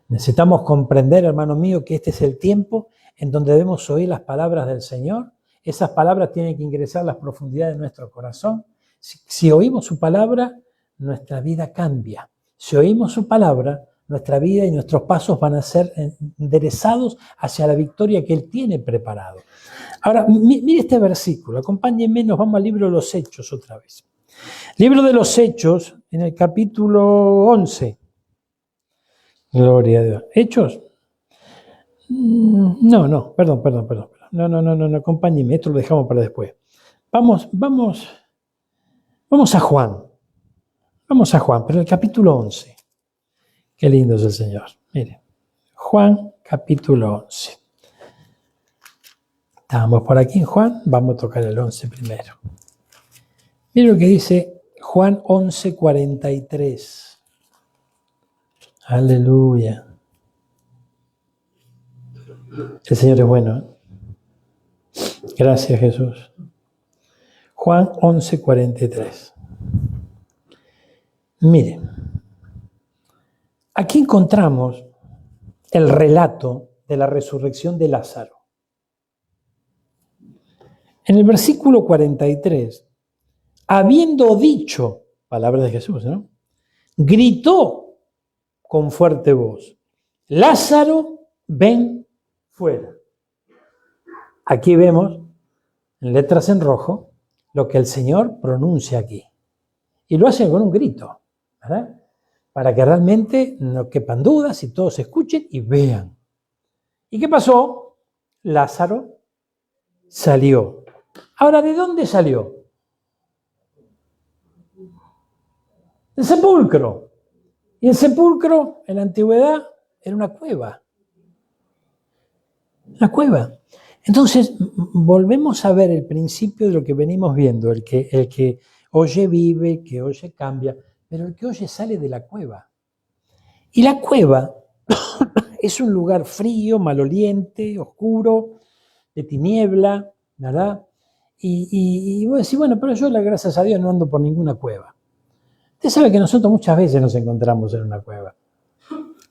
Necesitamos comprender, hermano mío, que este es el tiempo en donde debemos oír las palabras del Señor. Esas palabras tienen que ingresar a las profundidades de nuestro corazón. Si oímos su palabra, nuestra vida cambia. Si oímos su palabra, nuestra vida y nuestros pasos van a ser enderezados hacia la victoria que Él tiene preparado. Ahora, mire este versículo, acompáñenme, nos vamos al libro de los Hechos otra vez. Libro de los Hechos, en el capítulo 11. Gloria a Dios. ¿Hechos? No, perdón. No, acompáñenme, esto lo dejamos para después. Vamos a Juan. Vamos a Juan, pero el capítulo 11. Qué lindo es el Señor. Mire, Juan, capítulo 11. Estamos por aquí en Juan, vamos a tocar el 11 primero. Mire lo que dice Juan 11:43. Aleluya. El Señor es bueno, ¿eh? Gracias, Jesús. Juan 11:43. Mire, aquí encontramos el relato de la resurrección de Lázaro. En el versículo 43, habiendo dicho, palabras de Jesús, ¿no?, gritó con fuerte voz, Lázaro, ven fuera. Aquí vemos, en letras en rojo, lo que el Señor pronuncia aquí. Y lo hace con un grito, ¿verdad?, para que realmente no quepan dudas y todos escuchen y vean. ¿Y qué pasó? Lázaro salió. Ahora, ¿de dónde salió? Del sepulcro. Y el sepulcro, en la antigüedad, era una cueva. Una cueva. Entonces, volvemos a ver el principio de lo que venimos viendo. El que oye vive, el que oye cambia, pero el que oye sale de la cueva. Y la cueva es un lugar frío, maloliente, oscuro, de tiniebla, ¿verdad? Y vos decís, bueno, pero yo, gracias a Dios, no ando por ninguna cueva. Usted sabe que nosotros muchas veces nos encontramos en una cueva.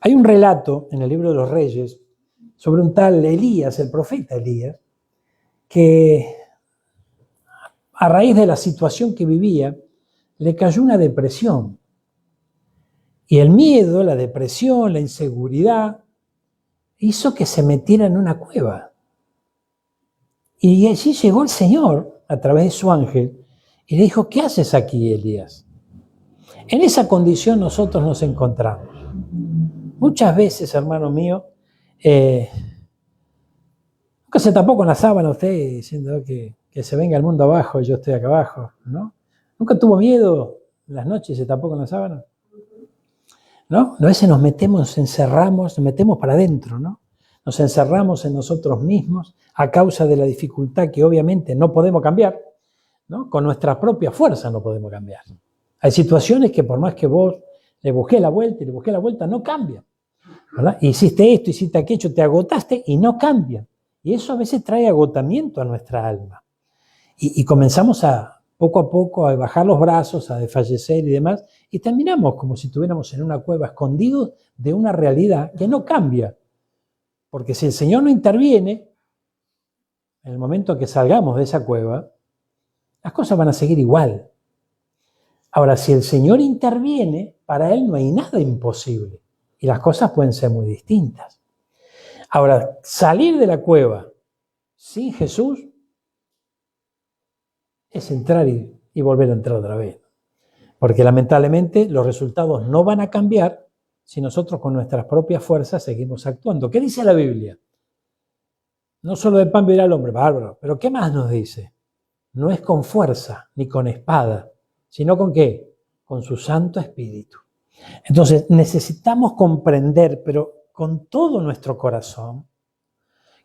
Hay un relato en el libro de los Reyes sobre un tal Elías, el profeta Elías, que a raíz de la situación que vivía, le cayó una depresión. Y el miedo, la depresión, la inseguridad, hizo que se metiera en una cueva. Y allí llegó el Señor, a través de su ángel, y le dijo, ¿qué haces aquí, Elías? En esa condición nosotros nos encontramos. Muchas veces, hermano mío, nunca se tapó con la sábana usted diciendo que se venga el mundo abajo y yo estoy acá abajo, ¿no? ¿Nunca tuvo miedo en las noches y se tapó con la sábana? ¿No? A veces nos metemos, encerramos, nos metemos para adentro, ¿no? nos encerramos en nosotros mismos a causa de la dificultad que obviamente no podemos cambiar, ¿no? Con nuestra propia fuerza no podemos cambiar. Hay situaciones que por más que vos le busqué la vuelta y le busqué la vuelta, no cambian, ¿verdad? Hiciste esto, hiciste aquello, te agotaste y no cambian. Y eso a veces trae agotamiento a nuestra alma. Y comenzamos poco a poco a bajar los brazos, a desfallecer y demás, y terminamos como si estuviéramos en una cueva escondidos de una realidad que no cambia. Porque si el Señor no interviene, en el momento que salgamos de esa cueva, las cosas van a seguir igual. Ahora, si el Señor interviene, para Él no hay nada imposible. Y las cosas pueden ser muy distintas. Ahora, salir de la cueva sin Jesús es entrar y volver a entrar otra vez. Porque lamentablemente los resultados no van a cambiar si nosotros con nuestras propias fuerzas seguimos actuando. ¿Qué dice la Biblia? No solo de pan vivirá el hombre, bárbaro, pero ¿qué más nos dice? No es con fuerza ni con espada, sino ¿con qué? Con su Santo Espíritu. Entonces necesitamos comprender, pero con todo nuestro corazón,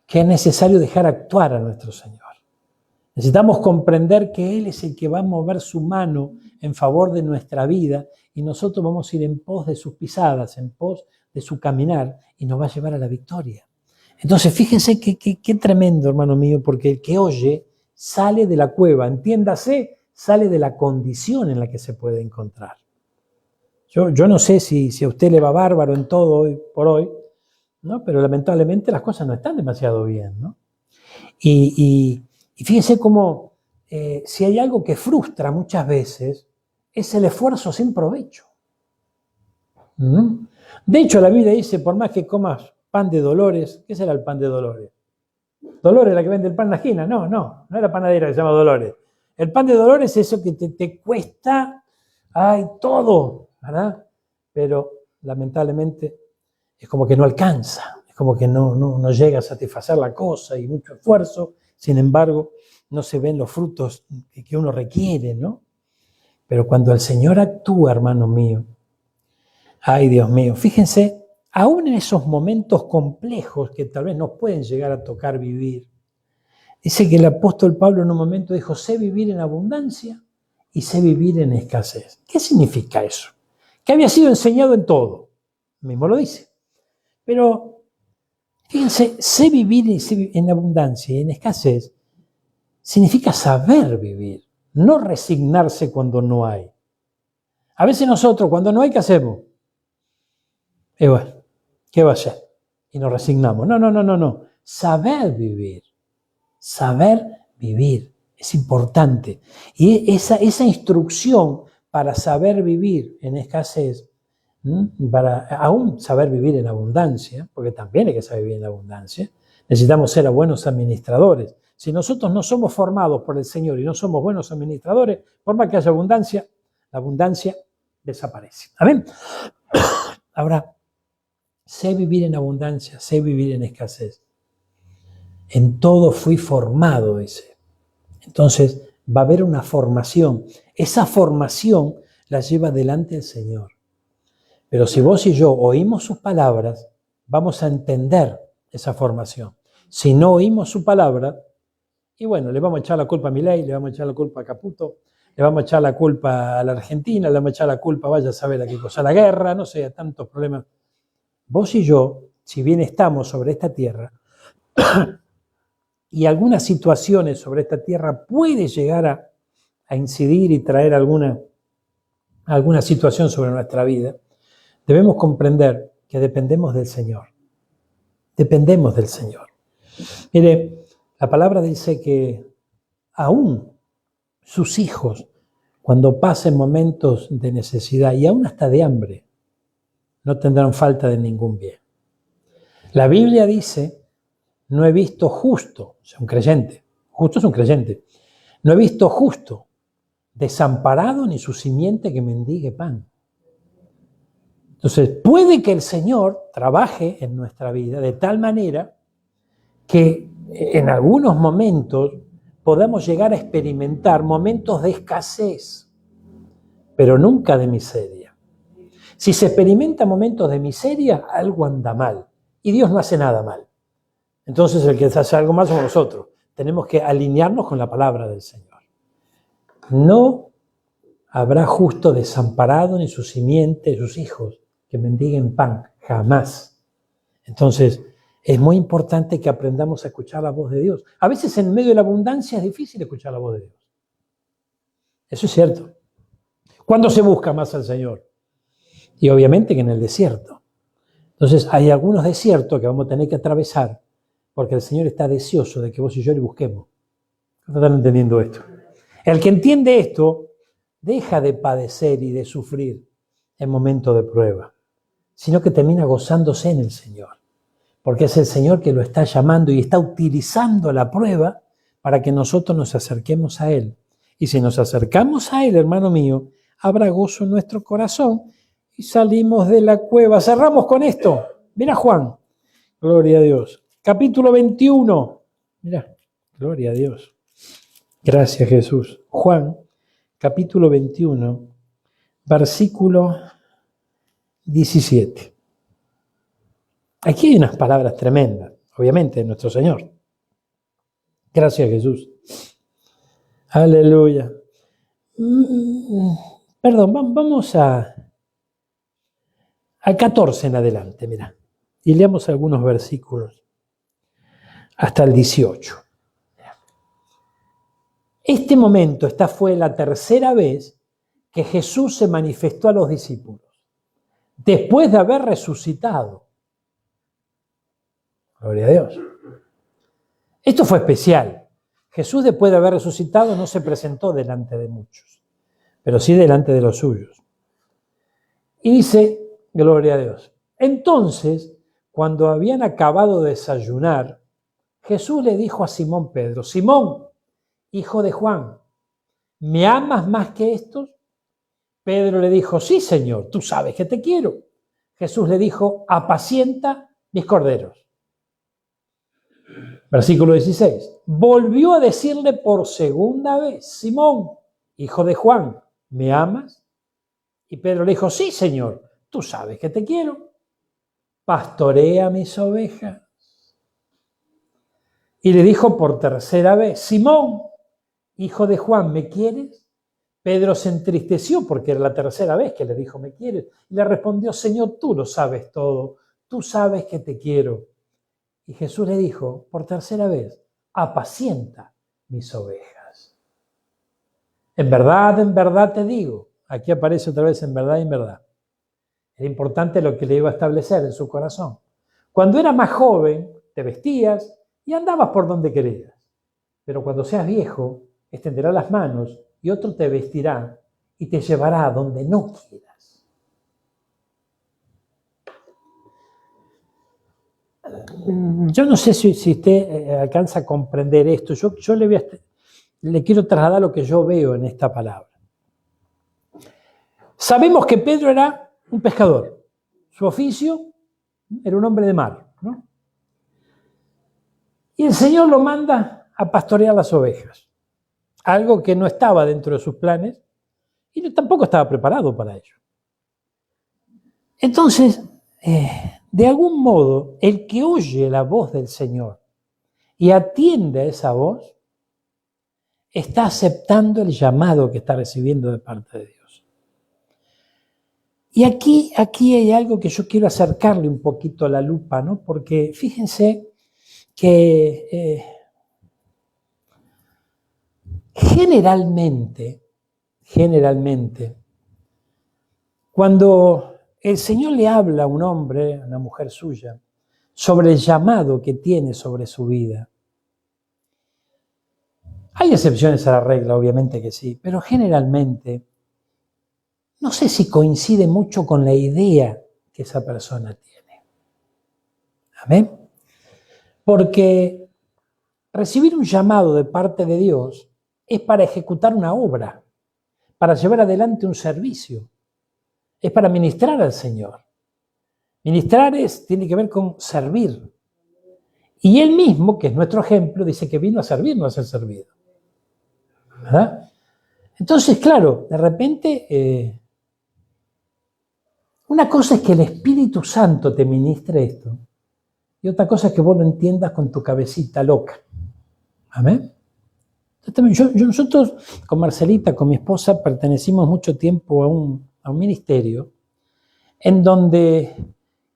que es necesario dejar actuar a nuestro Señor. Necesitamos comprender que Él es el que va a mover su mano en favor de nuestra vida y nosotros vamos a ir en pos de sus pisadas, en pos de su caminar y nos va a llevar a la victoria. Entonces fíjense qué tremendo, hermano mío, porque el que oye sale de la cueva, entiéndase, sale de la condición en la que se puede encontrar. Yo no sé si a usted le va bárbaro en todo hoy por hoy, ¿no? Pero lamentablemente las cosas no están demasiado bien, ¿no? Y fíjense cómo si hay algo que frustra muchas veces es el esfuerzo sin provecho. ¿Mm? De hecho, la Biblia dice, por más que comas pan de Dolores, ¿qué será el pan de Dolores? Dolores, la que vende el pan en la esquina. No es la panadera que se llama Dolores. El pan de Dolores es eso que te cuesta, todo, ¿verdad? Pero lamentablemente es como que no alcanza, es como que no llega a satisfacer la cosa y mucho esfuerzo, sin embargo, no se ven los frutos que uno requiere, ¿no? Pero cuando el Señor actúa, hermano mío, ay Dios mío, fíjense, aún en esos momentos complejos que tal vez nos pueden llegar a tocar vivir, dice que el apóstol Pablo en un momento dijo, sé vivir en abundancia y sé vivir en escasez. ¿Qué significa eso? Que había sido enseñado en todo, mismo lo dice. Pero fíjense, sé vivir en abundancia y en escasez significa saber vivir, no resignarse cuando no hay. A veces nosotros, cuando no hay, ¿qué hacemos? Bueno, ¿qué va a ser? Y nos resignamos. No. Saber vivir es importante. Y esa instrucción para saber vivir en escasez, para aún saber vivir en abundancia, porque también hay que saber vivir en abundancia, necesitamos ser buenos administradores. Si nosotros no somos formados por el Señor y no somos buenos administradores, por más que haya abundancia, la abundancia desaparece. ¿Amén? Ahora, sé vivir en abundancia, sé vivir en escasez. En todo fui formado, dice. Entonces va a haber una formación. Esa formación la lleva delante el Señor. Pero si vos y yo oímos sus palabras, vamos a entender esa formación. Si no oímos su palabra, y bueno, le vamos a echar la culpa a Milei, le vamos a echar la culpa a Caputo, le vamos a echar la culpa a la Argentina, le vamos a echar la culpa, vaya a saber a qué cosa, a la guerra, no sé, a tantos problemas. Vos y yo, si bien estamos sobre esta tierra, y algunas situaciones sobre esta tierra puede llegar a incidir y traer alguna situación sobre nuestra vida, debemos comprender que dependemos del Señor. Dependemos del Señor. Mire, la palabra dice que aún sus hijos, cuando pasen momentos de necesidad y aún hasta de hambre, no tendrán falta de ningún bien. La Biblia dice, no he visto justo, o sea, un creyente, justo es un creyente, no he visto justo desamparado ni su simiente que mendigue pan. Entonces, puede que el Señor trabaje en nuestra vida de tal manera que en algunos momentos podamos llegar a experimentar momentos de escasez, pero nunca de miseria. Si se experimenta momentos de miseria, algo anda mal y Dios no hace nada mal. Entonces el que hace algo más somos nosotros. Tenemos que alinearnos con la palabra del Señor. No habrá justo desamparado ni su simiente, sus hijos, que mendiguen pan, jamás. Entonces, es muy importante que aprendamos a escuchar la voz de Dios. A veces en medio de la abundancia es difícil escuchar la voz de Dios. Eso es cierto. ¿Cuándo se busca más al Señor? Y obviamente que en el desierto. Entonces, hay algunos desiertos que vamos a tener que atravesar porque el Señor está deseoso de que vos y yo le busquemos. ¿No están entendiendo esto? El que entiende esto deja de padecer y de sufrir en momentos de prueba, sino que termina gozándose en el Señor, porque es el Señor que lo está llamando y está utilizando la prueba para que nosotros nos acerquemos a Él. Y si nos acercamos a Él, hermano mío, habrá gozo en nuestro corazón y salimos de la cueva. Cerramos con esto. Mira Juan, gloria a Dios. Capítulo 21. Mira, gloria a Dios. Gracias Jesús. Juan, capítulo 21, versículo 17. Aquí hay unas palabras tremendas, obviamente, de nuestro Señor. Gracias Jesús. Aleluya. Perdón, vamos al 14 en adelante, mira. Y leamos algunos versículos hasta el 18. Este momento, esta fue la tercera vez que Jesús se manifestó a los discípulos, después de haber resucitado. Gloria a Dios. Esto fue especial. Jesús, después de haber resucitado, no se presentó delante de muchos, pero sí delante de los suyos. Y dice, gloria a Dios. Entonces, cuando habían acabado de desayunar, Jesús le dijo a Simón Pedro, Simón, hijo de Juan, ¿me amas más que estos? Pedro le dijo, sí, Señor, tú sabes que te quiero. Jesús le dijo, apacienta mis corderos. Versículo 16. Volvió a decirle por segunda vez, Simón, hijo de Juan, ¿me amas? Y Pedro le dijo, sí, Señor, tú sabes que te quiero. Pastorea mis ovejas. Y le dijo por tercera vez, Simón, hijo de Juan, ¿me quieres? Pedro se entristeció porque era la tercera vez que le dijo, ¿me quieres? Y le respondió, Señor, tú lo sabes todo, tú sabes que te quiero. Y Jesús le dijo, por tercera vez, apacienta mis ovejas. En verdad te digo, aquí aparece otra vez en verdad y en verdad. Era importante lo que le iba a establecer en su corazón. Cuando eras más joven, te vestías y andabas por donde querías. Pero cuando seas viejo, extenderá las manos y otro te vestirá y te llevará a donde no quieras. Yo no sé si usted alcanza a comprender esto. Yo le quiero trasladar lo que yo veo en esta palabra. Sabemos que Pedro era un pescador. Su oficio era un hombre de mar, ¿no? Y el Señor lo manda a pastorear las ovejas. Algo que no estaba dentro de sus planes y tampoco estaba preparado para ello. Entonces, de algún modo, el que oye la voz del Señor y atiende a esa voz, está aceptando el llamado que está recibiendo de parte de Dios. Y aquí hay algo que yo quiero acercarle un poquito a la lupa, ¿no? Porque fíjense que generalmente, cuando el Señor le habla a un hombre, a una mujer suya, sobre el llamado que tiene sobre su vida, hay excepciones a la regla, obviamente que sí, pero generalmente no sé si coincide mucho con la idea que esa persona tiene. ¿Amén? Porque recibir un llamado de parte de Dios es para ejecutar una obra, para llevar adelante un servicio, es para ministrar al Señor. Ministrar tiene que ver con servir. Y Él mismo, que es nuestro ejemplo, dice que vino a servir, no a ser servido. ¿Verdad? Entonces, claro, de repente, una cosa es que el Espíritu Santo te ministre esto, y otra cosa es que vos lo entiendas con tu cabecita loca. Amén. Nosotros con Marcelita, con mi esposa, pertenecimos mucho tiempo a un ministerio en donde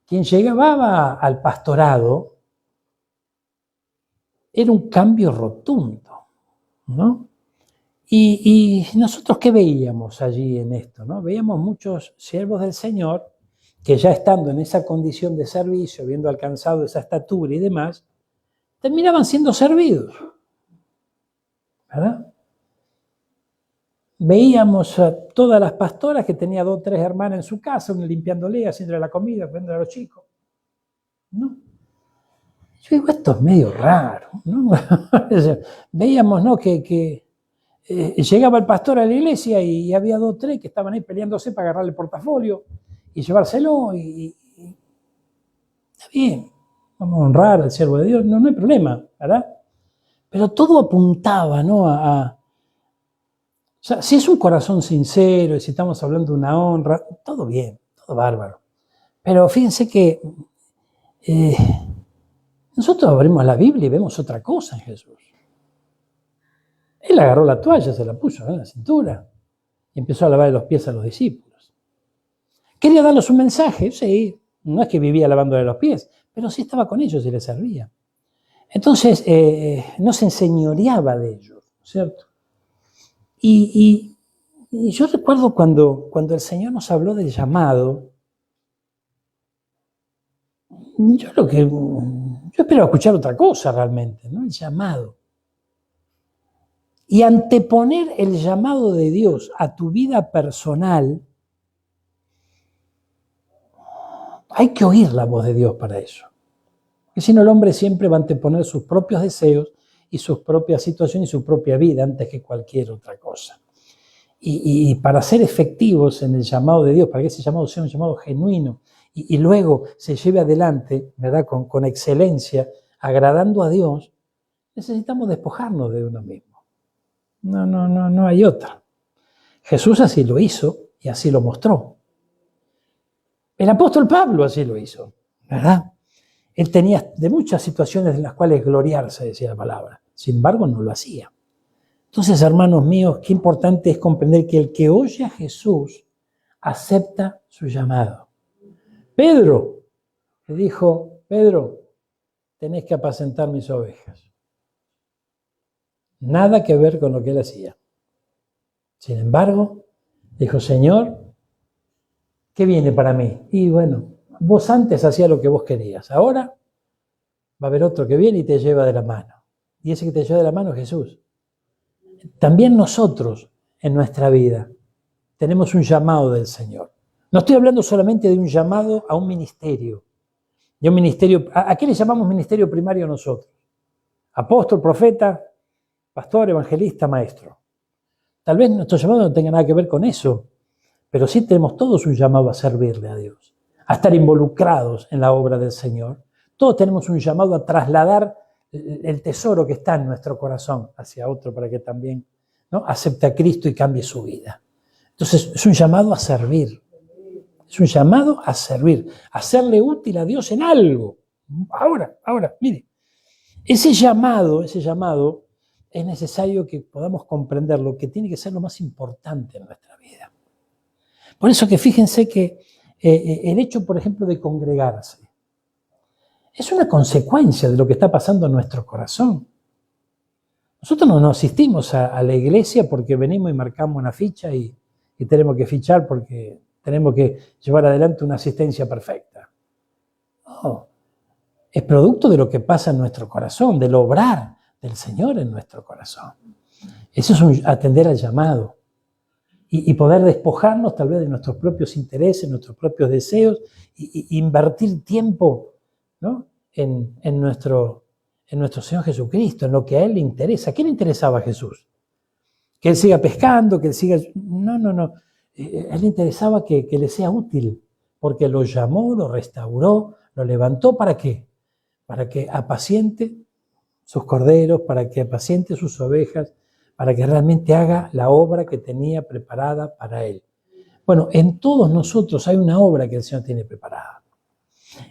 quien llegaba al pastorado era un cambio rotundo, ¿no? Y nosotros, ¿qué veíamos allí en esto, ¿no? Veíamos muchos siervos del Señor que ya estando en esa condición de servicio, habiendo alcanzado esa estatura y demás, terminaban siendo servidos, ¿verdad? Veíamos a todas las pastoras que tenía 2 o 3 hermanas en su casa, una limpiándole, haciéndole la comida, cuidando a los chicos, ¿no? Yo digo, esto es medio raro, ¿no? Veíamos, ¿no?, que llegaba el pastor a la iglesia y había 2 o 3 que estaban ahí peleándose para agarrarle el portafolio y llevárselo y está bien, vamos a honrar al siervo de Dios, no hay problema, ¿verdad? Pero todo apuntaba, ¿no?, o sea, si es un corazón sincero y si estamos hablando de una honra, todo bien, todo bárbaro. Pero fíjense que nosotros abrimos la Biblia y vemos otra cosa en Jesús. Él agarró la toalla, se la puso en la cintura y empezó a lavar los pies a los discípulos. ¿Quería darles un mensaje? Sí, no es que vivía lavándole los pies, pero sí estaba con ellos y les servía. Entonces, no se enseñoreaba de ellos, ¿cierto? Y yo recuerdo cuando el Señor nos habló del llamado, yo esperaba escuchar otra cosa realmente, ¿no? El llamado. Y anteponer el llamado de Dios a tu vida personal, hay que oír la voz de Dios para eso. Porque si no, el hombre siempre va a anteponer sus propios deseos y sus propias situaciones y su propia vida antes que cualquier otra cosa. Y para ser efectivos en el llamado de Dios, para que ese llamado sea un llamado genuino y luego se lleve adelante, ¿verdad?, con excelencia, agradando a Dios, necesitamos despojarnos de uno mismo. No hay otra. Jesús así lo hizo y así lo mostró. El apóstol Pablo así lo hizo, ¿verdad? Él tenía de muchas situaciones en las cuales gloriarse, decía la palabra. Sin embargo, no lo hacía. Entonces, hermanos míos, qué importante es comprender que el que oye a Jesús acepta su llamado. Pedro le dijo, Pedro, tenés que apacentar mis ovejas. Nada que ver con lo que él hacía. Sin embargo, dijo, Señor, ¿qué viene para mí? Y bueno, vos antes hacías lo que vos querías. Ahora va a haber otro que viene y te lleva de la mano. Y ese que te lleva de la mano es Jesús. También nosotros, en nuestra vida, tenemos un llamado del Señor. No estoy hablando solamente de un llamado a un ministerio. De un ministerio, ¿a qué le llamamos ministerio primario nosotros? Apóstol, profeta, pastor, evangelista, maestro. Tal vez nuestro llamado no tenga nada que ver con eso, pero sí tenemos todos un llamado a servirle a Dios, a estar involucrados en la obra del Señor. Todos tenemos un llamado a trasladar el tesoro que está en nuestro corazón hacia otro para que también, ¿no?, acepte a Cristo y cambie su vida. Entonces es un llamado a servir. Es un llamado a servir, a serle útil a Dios en algo. Ahora, mire, ese llamado es necesario que podamos comprender lo que tiene que ser lo más importante en nuestra vida. Por eso que fíjense que el hecho, por ejemplo, de congregarse es una consecuencia de lo que está pasando en nuestro corazón. Nosotros no asistimos a la iglesia porque venimos y marcamos una ficha y tenemos que fichar porque tenemos que llevar adelante una asistencia perfecta. No, es producto de lo que pasa en nuestro corazón, del obrar del Señor en nuestro corazón. Eso es atender al llamado y poder despojarnos tal vez de nuestros propios intereses, nuestros propios deseos y invertir tiempo, ¿no?, en nuestro Señor Jesucristo, en lo que a Él le interesa. ¿Qué le interesaba a Jesús? Que Él siga pescando, que Él siga... No. A Él le interesaba que le sea útil, porque lo llamó, lo restauró, lo levantó. ¿Para qué? Para que apaciente sus corderos, para que apaciente sus ovejas, para que realmente haga la obra que tenía preparada para Él. Bueno, en todos nosotros hay una obra que el Señor tiene preparada.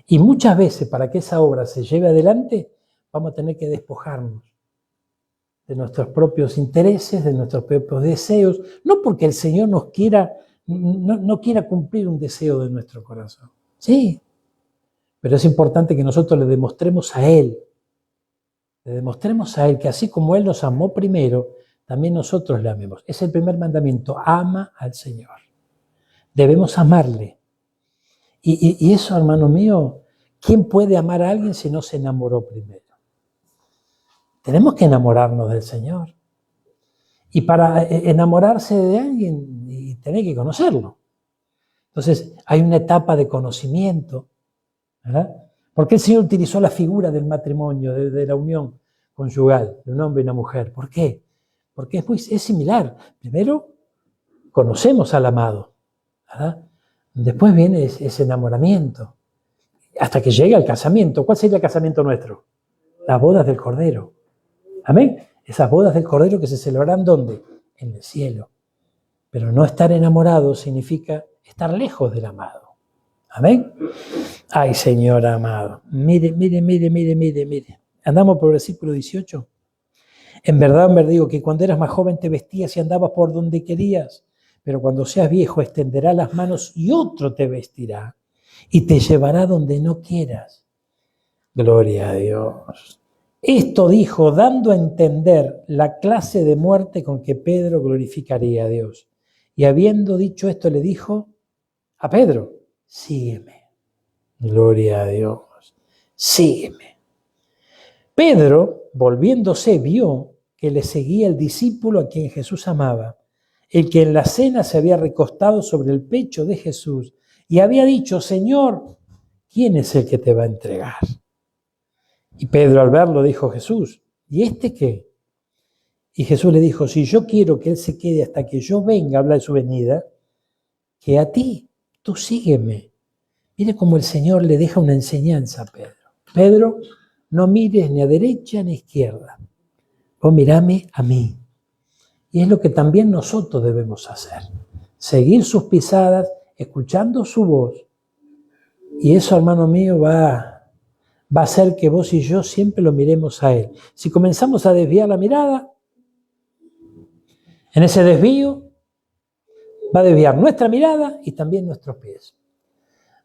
Y muchas veces para que esa obra se lleve adelante, vamos a tener que despojarnos de nuestros propios intereses, de nuestros propios deseos, no porque el Señor nos quiera, no quiera cumplir un deseo de nuestro corazón. Sí, pero es importante que nosotros le demostremos a Él que así como Él nos amó primero, también nosotros le amemos. Es el primer mandamiento, ama al Señor. Debemos amarle. Y eso, hermano mío, ¿quién puede amar a alguien si no se enamoró primero? Tenemos que enamorarnos del Señor. Y para enamorarse de alguien, y tener que conocerlo. Entonces, hay una etapa de conocimiento, ¿verdad? ¿Por qué el Señor utilizó la figura del matrimonio, de la unión conyugal, de un hombre y una mujer? ¿Por qué? Porque es similar. Primero, conocemos al amado, ¿verdad? Después viene ese enamoramiento, hasta que llega el casamiento. ¿Cuál sería el casamiento nuestro? Las bodas del Cordero. ¿Amén? Esas bodas del Cordero que se celebrarán ¿dónde? En el cielo. Pero no estar enamorado significa estar lejos del amado. ¿Amén? Ay, Señor amado. Mire. Andamos por el versículo 18. En verdad digo que cuando eras más joven te vestías y andabas por donde querías, pero cuando seas viejo extenderá las manos y otro te vestirá y te llevará donde no quieras. Gloria a Dios. Esto dijo, dando a entender la clase de muerte con que Pedro glorificaría a Dios. Y habiendo dicho esto, le dijo a Pedro, sígueme. Gloria a Dios. Sígueme. Pedro, volviéndose, vio que le seguía el discípulo a quien Jesús amaba, el que en la cena se había recostado sobre el pecho de Jesús y había dicho, Señor, ¿quién es el que te va a entregar? Y Pedro al verlo dijo, Jesús, ¿y este qué? Y Jesús le dijo, si yo quiero que él se quede hasta que yo venga, habla de su venida, que a ti, tú sígueme. Mire cómo el Señor le deja una enseñanza a Pedro. Pedro, no mires ni a derecha ni a izquierda. Vos mirame a mí. Y es lo que también nosotros debemos hacer. Seguir sus pisadas, escuchando su voz. Y eso, hermano mío, va a hacer que vos y yo siempre lo miremos a Él. Si comenzamos a desviar la mirada, en ese desvío va a desviar nuestra mirada y también nuestros pies.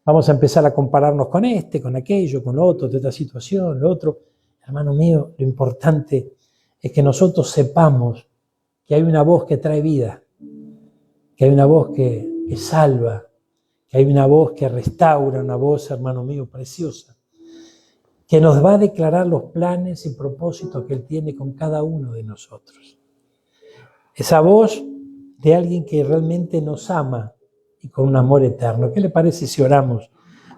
Vamos a empezar a compararnos con este, con aquello, con lo otro, de esta situación, lo otro. Hermano mío, lo importante es que nosotros sepamos que hay una voz que trae vida, que hay una voz que salva, que hay una voz que restaura, una voz, hermano mío, preciosa, que nos va a declarar los planes y propósitos que Él tiene con cada uno de nosotros. Esa voz de alguien que realmente nos ama y con un amor eterno. ¿Qué le parece si oramos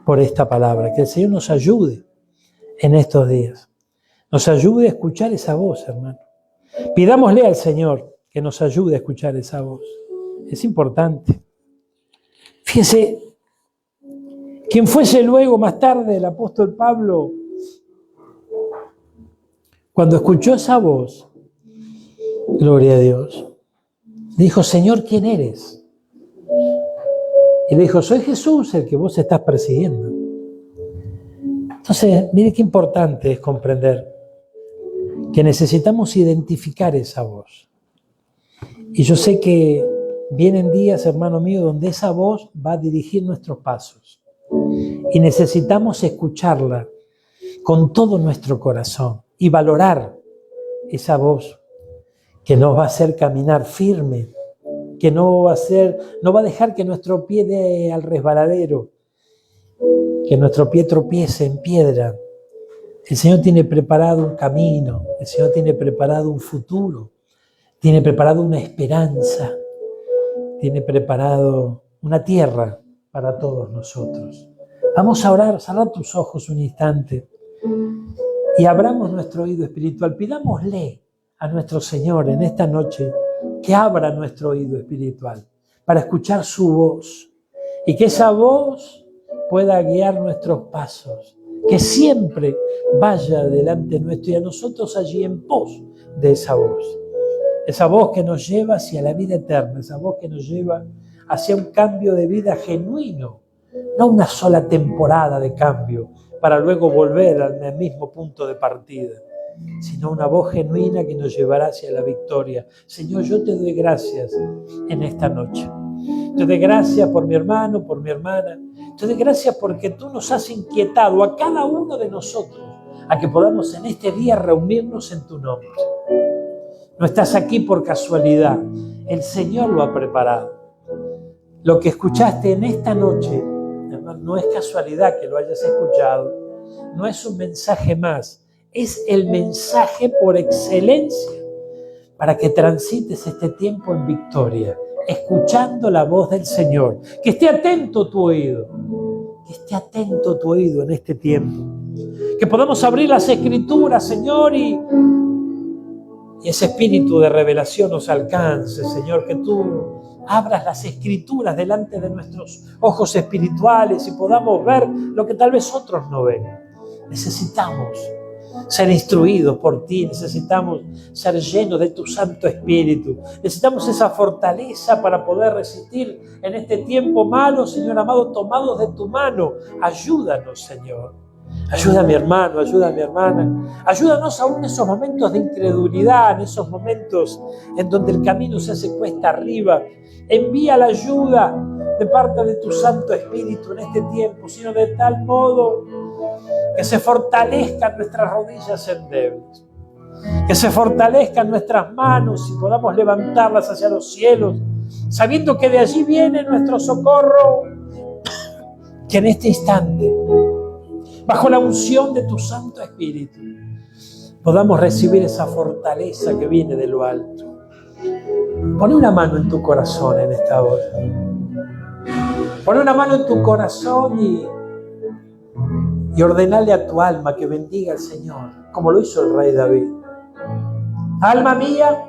por esta palabra? Que el Señor nos ayude en estos días. Nos ayude a escuchar esa voz, hermano. Pidámosle al Señor que nos ayude a escuchar esa voz. Es importante. Fíjense, quien fuese luego más tarde el apóstol Pablo, cuando escuchó esa voz, gloria a Dios, dijo, Señor, ¿quién eres? Y le dijo, soy Jesús el que vos estás persiguiendo. Entonces, mire qué importante es comprender que necesitamos identificar esa voz. Y yo sé que vienen días, hermano mío, donde esa voz va a dirigir nuestros pasos. Y necesitamos escucharla con todo nuestro corazón y valorar esa voz que nos va a hacer caminar firme, que no va a dejar que nuestro pie dé al resbaladero, que nuestro pie tropiece en piedra. El Señor tiene preparado un camino, el Señor tiene preparado un futuro, tiene preparado una esperanza, tiene preparado una tierra para todos nosotros. Vamos a orar, cerrar tus ojos un instante y abramos nuestro oído espiritual. Pidámosle a nuestro Señor en esta noche que abra nuestro oído espiritual para escuchar su voz y que esa voz pueda guiar nuestros pasos, que siempre vaya delante nuestro y a nosotros allí en pos de esa voz que nos lleva hacia la vida eterna, esa voz que nos lleva hacia un cambio de vida genuino, no una sola temporada de cambio para luego volver al mismo punto de partida, sino una voz genuina que nos llevará hacia la victoria. Señor, yo te doy gracias en esta noche. Te doy gracias por mi hermano, por mi hermana. Te doy gracias porque tú nos has inquietado a cada uno de nosotros a que podamos en este día reunirnos en tu nombre. No estás aquí por casualidad. El Señor lo ha preparado. Lo que escuchaste en esta noche, hermano, no es casualidad que lo hayas escuchado. No es un mensaje más. Es el mensaje por excelencia para que transites este tiempo en victoria, escuchando la voz del Señor. Que esté atento tu oído. Que esté atento tu oído en este tiempo. Que podamos abrir las Escrituras, Señor, y ese espíritu de revelación nos alcance, Señor. Que tú abras las Escrituras delante de nuestros ojos espirituales y podamos ver lo que tal vez otros no ven. Necesitamos ser instruidos por ti, necesitamos ser llenos de tu Santo Espíritu, necesitamos esa fortaleza para poder resistir en este tiempo malo, Señor amado, tomados de tu mano. Ayúdanos, Señor. Ayuda a mi hermano, ayuda a mi hermana. Ayúdanos aún en esos momentos de incredulidad, en esos momentos en donde el camino se hace cuesta arriba. Envía la ayuda de parte de tu Santo Espíritu en este tiempo, sino de tal modo que se fortalezcan nuestras rodillas endebles, que se fortalezcan nuestras manos y podamos levantarlas hacia los cielos, sabiendo que de allí viene nuestro socorro, que en este instante, bajo la unción de tu Santo Espíritu, podamos recibir esa fortaleza que viene de lo alto. Pon una mano en tu corazón en esta hora. Pon una mano en tu corazón y ordenale a tu alma que bendiga al Señor, como lo hizo el rey David. Alma mía,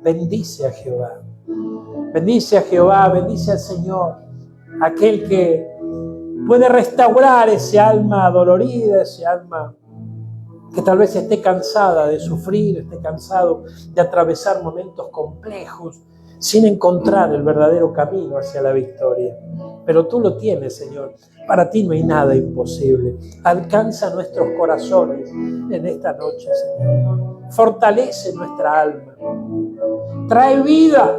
bendice a Jehová. Bendice a Jehová, bendice al Señor, aquel que puede restaurar ese alma dolorida, ese alma que tal vez esté cansada de sufrir, esté cansado de atravesar momentos complejos sin encontrar el verdadero camino hacia la victoria. Pero tú lo tienes, Señor. Para ti no hay nada imposible. Alcanza nuestros corazones en esta noche, Señor. Fortalece nuestra alma. Trae vida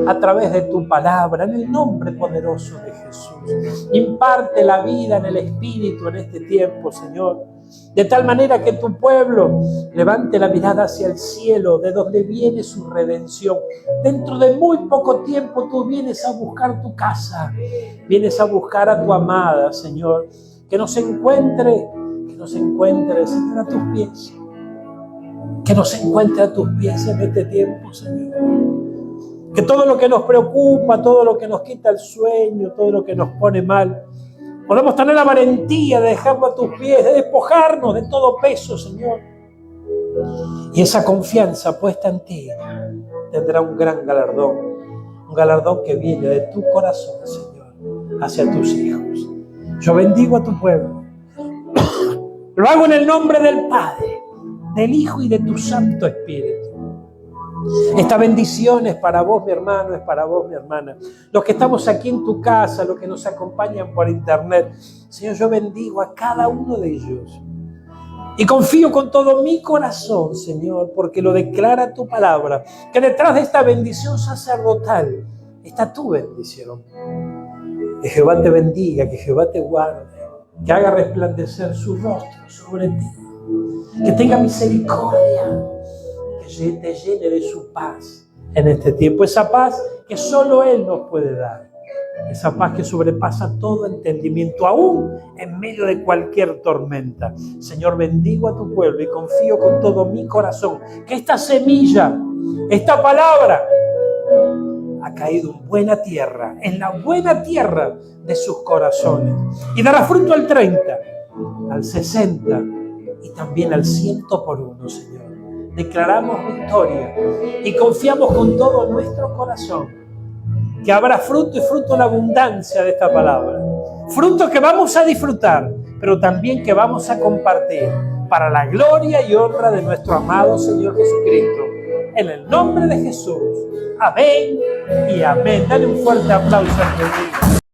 a través de tu palabra, en el nombre poderoso de Jesús. Imparte la vida en el Espíritu en este tiempo, Señor. De tal manera que tu pueblo levante la mirada hacia el cielo, de donde viene su redención. Dentro de muy poco tiempo tú vienes a buscar tu casa, vienes a buscar a tu amada, Señor. Que nos encuentre, Señor, a tus pies. Que nos encuentre a tus pies en este tiempo, Señor. Que todo lo que nos preocupa, todo lo que nos quita el sueño, todo lo que nos pone mal, podemos tener la valentía de dejarlo a tus pies, de despojarnos de todo peso, Señor. Y esa confianza puesta en ti tendrá un gran galardón. Un galardón que viene de tu corazón, Señor, hacia tus hijos. Yo bendigo a tu pueblo. Lo hago en el nombre del Padre, del Hijo y de tu Santo Espíritu. Esta bendición es para vos, mi hermano, es para vos, mi hermana. Los que estamos aquí en tu casa, los que nos acompañan por internet, Señor, yo bendigo a cada uno de ellos. Y confío con todo mi corazón, Señor, porque lo declara tu palabra, que detrás de esta bendición sacerdotal está tu bendición. Que Jehová te bendiga, que Jehová te guarde, que haga resplandecer su rostro sobre ti, que tenga misericordia, que te llene de su paz en este tiempo. Esa paz que solo Él nos puede dar. Esa paz que sobrepasa todo entendimiento, aún en medio de cualquier tormenta. Señor, bendigo a tu pueblo y confío con todo mi corazón que esta semilla, esta palabra, ha caído en buena tierra, en la buena tierra de sus corazones. Y dará fruto al 30, al 60 y también al 100 por uno, Señor. Declaramos victoria y confiamos con todo nuestro corazón que habrá fruto y fruto en abundancia de esta palabra. Fruto que vamos a disfrutar, pero también que vamos a compartir para la gloria y honra de nuestro amado Señor Jesucristo. En el nombre de Jesús. Amén y amén. Dale un fuerte aplauso al Señor.